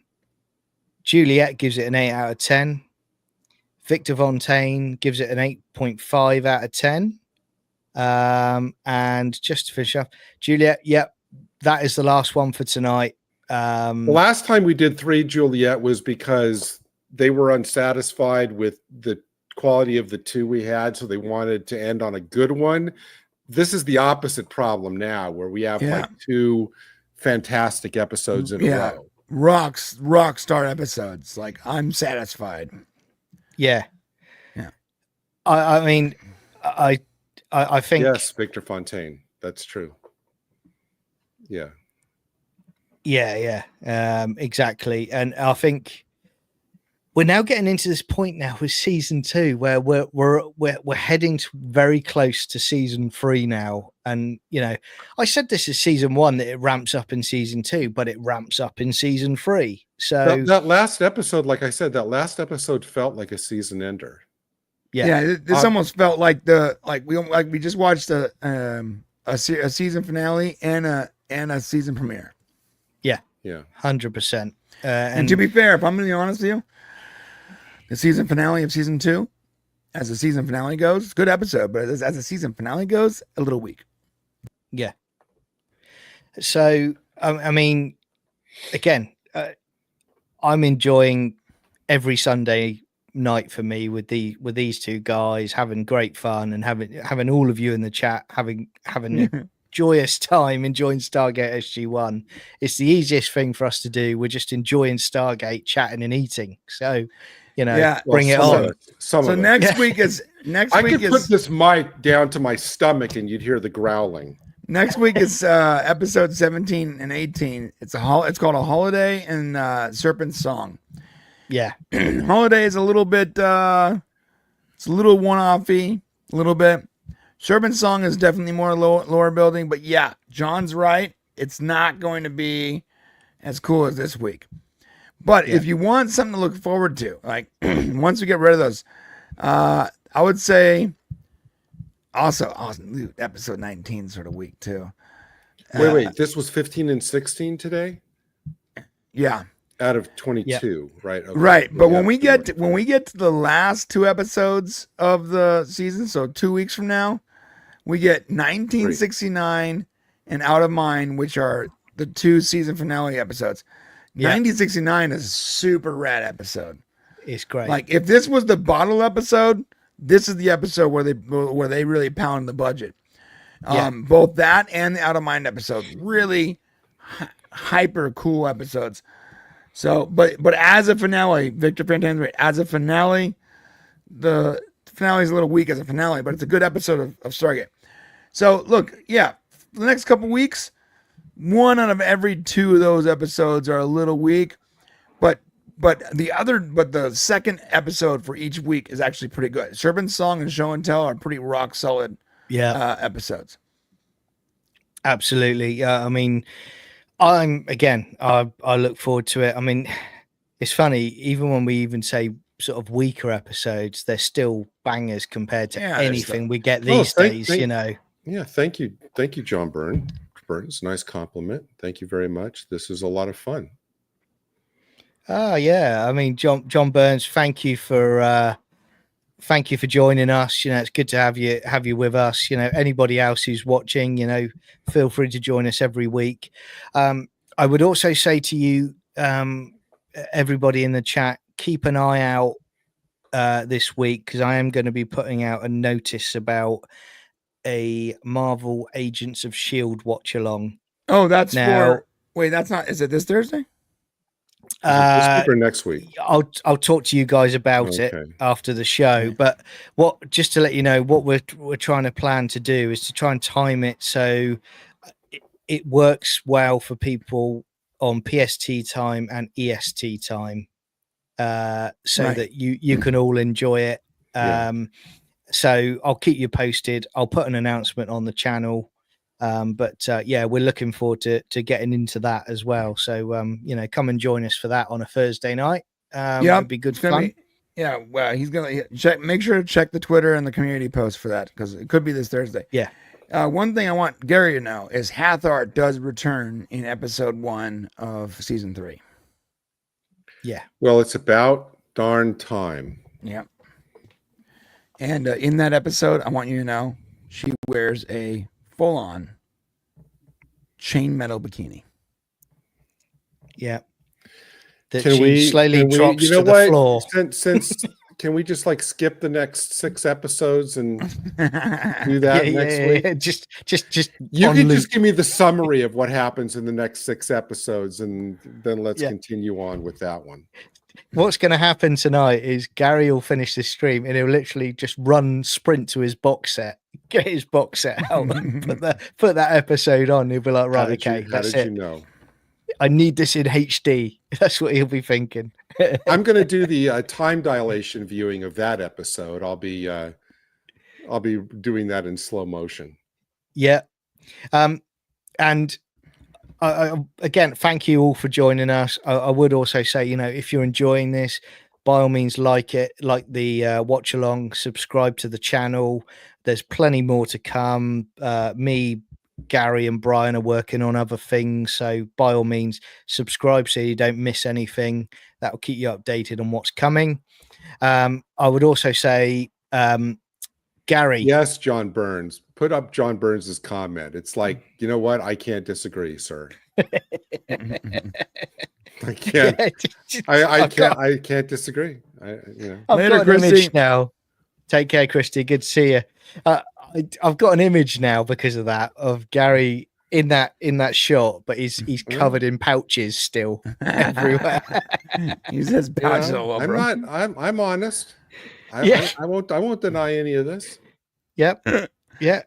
Juliet gives it an 8 out of 10. Victor Fontaine gives it an 8.5 out of 10. And just to finish up, Juliet, that is the last one for tonight. The last time we did 3, Juliet, was because they were unsatisfied with the quality of the 2 we had, so they wanted to end on a good one. This is the opposite problem now, where we have like 2 fantastic episodes in a row. Rock star episodes. Like, I'm satisfied. Yeah. I mean, I think yes, Victor Fontaine. That's true. Yeah. Exactly. And I think we're now getting into this point now with season 2 where we're heading to very close to season 3 now. And I said this is season 1 that it ramps up in season 2, but it ramps up in season 3. So that last episode, like I said, felt like a season ender. This almost felt like we just watched a season finale and a season premiere. Yeah, 100%. And to be fair, if I'm going to be honest with you, the season finale of season 2, as the season finale goes, good episode, but as the season finale goes, a little weak. Yeah. So, I mean, again, I'm enjoying every Sunday night for me with these 2 guys, having great fun and having all of you in the chat, having a joyous time enjoying Stargate SG-1. It's the easiest thing for us to do. We're just enjoying Stargate, chatting and eating. So, bring it on. So next week is I could put this mic down to my stomach and you'd hear the growling. Next week is episode 17 and 18. It's called A Holiday and Serpent's Song. Yeah. Holiday is a little bit it's a little one-offy, a little bit. Serpent's Song is definitely more lower building, but yeah, John's right. It's not going to be as cool as this week. But if you want something to look forward to, like once we get rid of those, I would say also episode 19 sort of weak too. Wait, this was 15 and 16 today? Yeah. Out of 22, right? Okay. Right, but when we get to the last 2 episodes of the season, so 2 weeks from now, we get 1969 and Out of Mind, which are the 2 season finale episodes. 1969 is a super rad episode. It's great. Like, if this was the bottle episode, this is the episode where they really pound the budget. Both that and the Out of Mind episode, really hyper cool episodes. So, but as a finale, Victor Fontaine's right. As a finale, the finale is a little weak as a finale, but it's a good episode of Stargate. So, look, the next couple weeks, 1 out of every 2 of those episodes are a little weak, but the second episode for each week is actually pretty good. Serpent's Song and Show and Tell are pretty rock solid episodes. Absolutely. I mean, I look forward to it. I mean, it's funny, even when we even say sort of weaker episodes, they're still bangers compared to anything we get these days. Yeah, thank you, John Burns. Nice compliment. Thank you very much. This is a lot of fun. Oh yeah, I mean, John Burns, thank you for joining us. It's good to have you with us. Anybody else who's watching, feel free to join us every week. I would also say to you, everybody in the chat, keep an eye out this week, because I am going to be putting out a notice about a Marvel Agents of S.H.I.E.L.D. watch along. Oh, that's now. That's not. Is it this Thursday? This week or next week? I'll talk to you guys about it after the show. But just to let you know, what we're trying to plan to do is to try and time it so it works well for people on PST time and EST time, so that you can all enjoy it. So I'll keep you posted. I'll put an announcement on the channel. But we're looking forward to getting into that as well. So, come and join us for that on a Thursday night. It'd be good fun. Well, he's going to make sure to check the Twitter and the community post for that, because it could be this Thursday. Yeah. One thing I want Gary to know is Hathor does return in episode 1 of season 3. Yeah. Well, it's about darn time. Yeah. And in that episode, I want you to know she wears a full-on chainmail bikini. Yeah. That she slowly drops to the floor. Since can we just skip the next 6 episodes and do that next week? Yeah. Just you can just give me the summary of what happens in the next 6 episodes, and then let's continue on with that one. What's going to happen tonight is Gary will finish this stream and he'll literally just sprint to his box set, get his box set out, and put that episode on. He'll be like, right, okay, that's it. I need this in HD. That's what he'll be thinking. I'm going to do the time dilation viewing of that episode. I'll be doing that in slow motion. Yeah. And again, thank you all for joining us. I would also say, if you're enjoying this, by all means, like the watch along, subscribe to the channel. There's plenty more to come. Me, Gary, and Brian are working on other things, so by all means, subscribe so you don't miss anything. That will keep you updated on what's coming. I would also say, Gary. Yes, John Burns. Put up John Burns's comment. It's like, you know what? I can't disagree, sir. I can't. I can't disagree. I've got an image now. Take care, Christy. Good to see you. I've got an image now because of that of Gary in that shot, but he's covered in pouches still everywhere. He says pouches all over. I'm honest. I won't deny any of this. Yep. Yeah.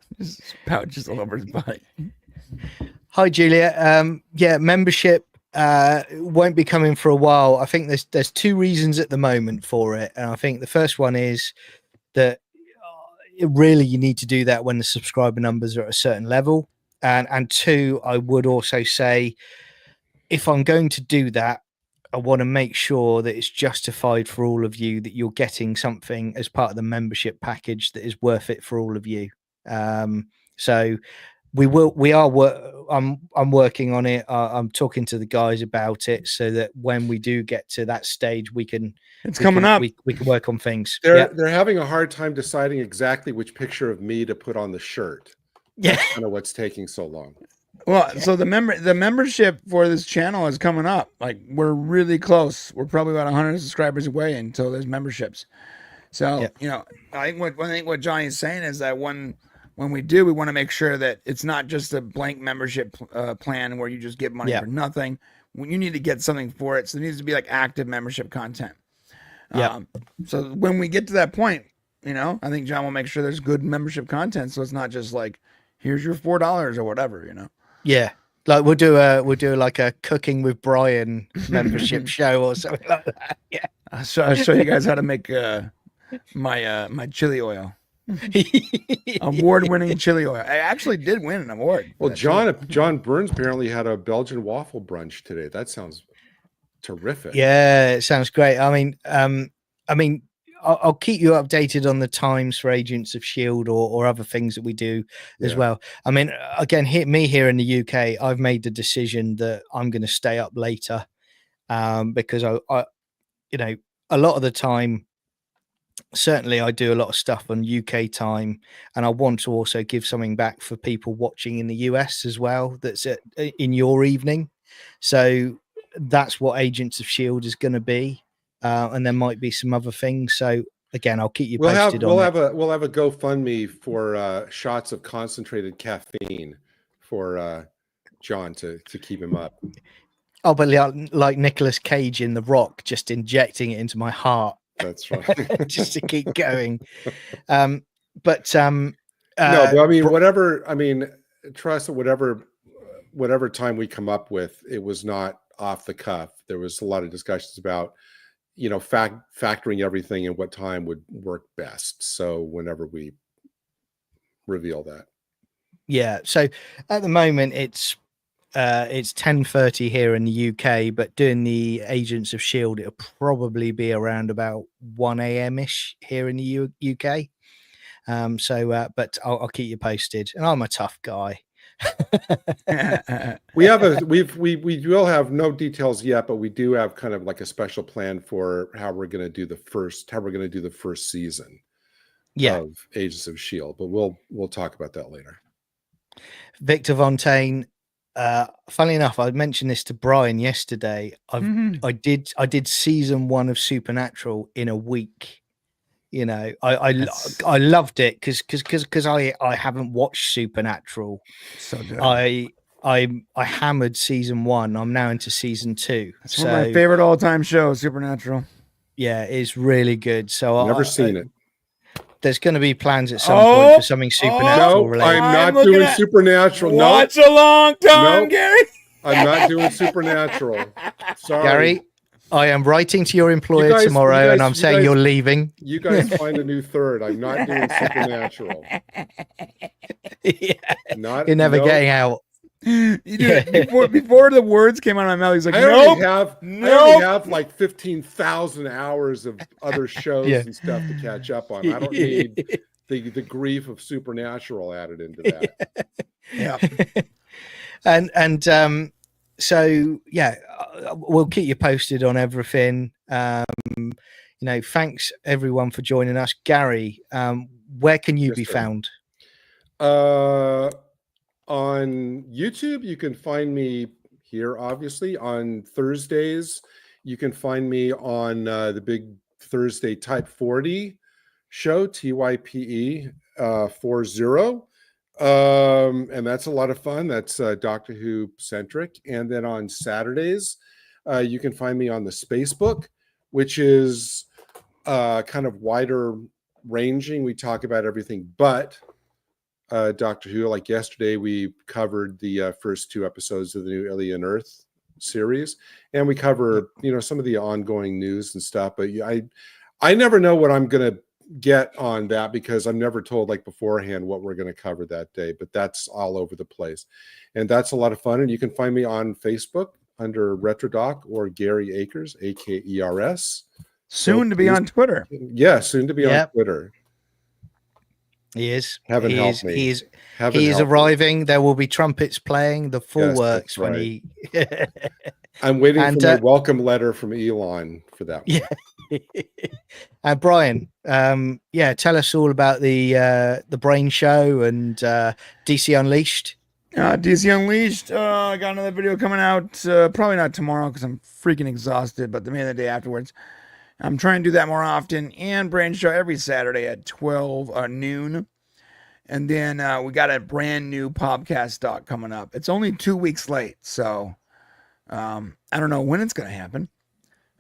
Pouches all over his body. Hi, Julia. Membership won't be coming for a while. I think there's 2 reasons at the moment for it, and I think the first one is that really you need to do that when the subscriber numbers are at a certain level, and 2, I would also say, if I'm going to do that, I want to make sure that it's justified for all of you, that you're getting something as part of the membership package that is worth it for all of you. So I'm working on it. I'm talking to the guys about it so that when we do get to that stage, we can work on things. They're having a hard time deciding exactly which picture of me to put on the shirt. Yeah. That's kind of what's taking so long. Well, so the membership for this channel is coming up. Like, we're really close. We're probably about 100 subscribers away until there's memberships. So, I think what Johnny's saying is that when we do, we want to make sure that it's not just a blank membership plan where you just give money for nothing. When you need to get something for it, so there needs to be like active membership content. So when we get to that point, I think John will make sure there's good membership content, so it's not just like, here's your $4 or whatever, Yeah, like we'll do like a Cooking with Brian membership show or something like that. Yeah, I'll show you guys how to make my chili oil. Award-winning chili oil. I actually did win an award. Well, John Burns apparently had a Belgian waffle brunch today. That sounds terrific. Yeah, it sounds great. I mean, I mean, I'll keep you updated on the times for Agents of Shield or other things that we do as well. I mean, again, here in the UK, I've made the decision that I'm going to stay up later because I, a lot of the time, certainly I do a lot of stuff on UK time, and I want to also give something back for people watching in the US as well. That's in your evening. So that's what Agents of Shield is going to be. And there might be some other things. So again, I'll keep you posted on it. We'll have a GoFundMe for shots of concentrated caffeine for John to keep him up. Oh, but like Nicolas Cage in The Rock, just injecting it into my heart. That's right. Just to keep going. No, but I mean, trust whatever time we come up with, it was not off the cuff. There was a lot of discussions about, factoring everything and what time would work best. So whenever we reveal that. Yeah. So at the moment it's 10:30 here in the UK, but doing the Agents of Shield, it'll probably be around about 1 a.m. ish here in the UK. But I'll keep you posted, and I'm a tough guy. we will have no details yet, but we do have kind of like a special plan for how we're going to do the first season of Agents of Shield, but we'll talk about that later. Victor Fontaine, funnily enough, I mentioned this to Brian yesterday. I did season 1 of Supernatural in a week. I loved it because I haven't watched Supernatural. So good. I hammered season 1. I'm now into season 2. It's one of my favorite all-time shows, Supernatural. Yeah, it's really good. So never seen it. There's going to be plans at some point for something Supernatural related. I'm not doing Supernatural. Watch a long time, Gary. I'm not doing Supernatural. Sorry, Gary. I am writing to your employer tomorrow, and I'm saying you're leaving. You guys find a new third. I'm not doing Supernatural. You're never getting out. Before the words came out of my mouth, he's like, I already have like 15,000 hours of other shows and stuff to catch up on. I don't need the grief of Supernatural added into that. And so we'll keep you posted on everything. Thanks everyone for joining us. Gary, where can you be found? On YouTube, you can find me here, obviously. On Thursdays, you can find me on the big Thursday Type 40 show, TYPE 40. And that's a lot of fun. That's Doctor Who centric. And then on Saturdays, you can find me on the Spacebook, which is kind of wider ranging. We talk about everything but Doctor Who. Like yesterday, we covered the first 2 episodes of the new Alien Earth series, and we cover some of the ongoing news and stuff. But I never know what I'm gonna get on that because I'm never told like beforehand what we're going to cover that day, but that's all over the place, and that's a lot of fun. And you can find me on Facebook under RetroDoc or Gary Akers, AKERS. Soon to be on Twitter. Yeah, soon to be on Twitter. He is. Heaven help me. He is arriving. There will be trumpets playing. The full works when he. I'm waiting for my welcome letter from Elon for that one. Yeah. Brian, tell us all about the Brain Show and DC Unleashed. DC Unleashed. I got another video coming out. Probably not tomorrow because I'm freaking exhausted, but maybe the day afterwards. I'm trying to do that more often. And Brain Show every Saturday at 12 noon. And then we got a brand new podcast doc coming up. It's only 2 weeks late, so I don't know when it's going to happen.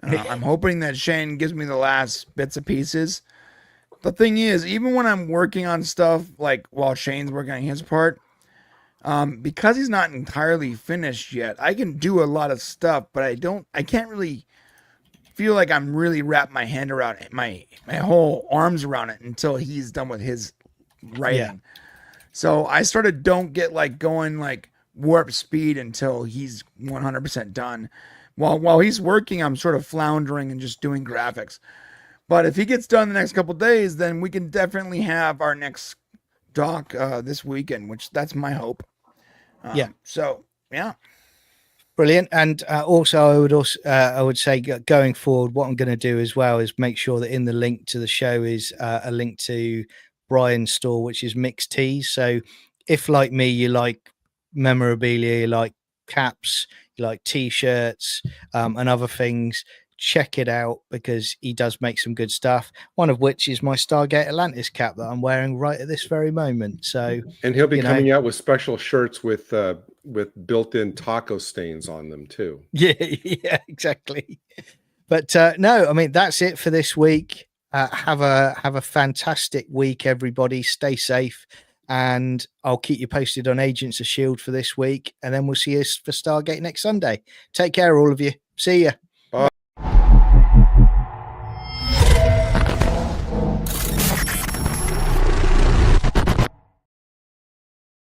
I'm hoping that Shane gives me the last bits and pieces. The thing is, even when I'm working on stuff, like while Shane's working on his part, because he's not entirely finished yet, I can do a lot of stuff, but I can't really feel like I'm really wrapped my hand around it, my whole arms around it until he's done with his writing. Yeah. So I sort of don't get like going like warp speed until he's 100% done. While he's working, I'm sort of floundering and just doing graphics. But if he gets done the next couple days, then we can definitely have our next doc this weekend, which that's my hope. Yeah. So yeah. Brilliant. And also, I would say going forward, what I'm going to do as well is make sure that in the link to the show is a link to Brian's store, which is Mixed Teas. So if, like me, you like memorabilia, you like caps, you like T-shirts, and other things, check it out because he does make some good stuff. One of which is my Stargate Atlantis cap that I'm wearing right at this very moment. So, and he'll be coming out with special shirts with built-in taco stains on them too. Yeah, exactly. But no, I mean that's it for this week. Have a fantastic week, everybody. Stay safe, and I'll keep you posted on Agents of S.H.I.E.L.D. for this week, and then we'll see you for Stargate next Sunday. Take care, all of you. See ya.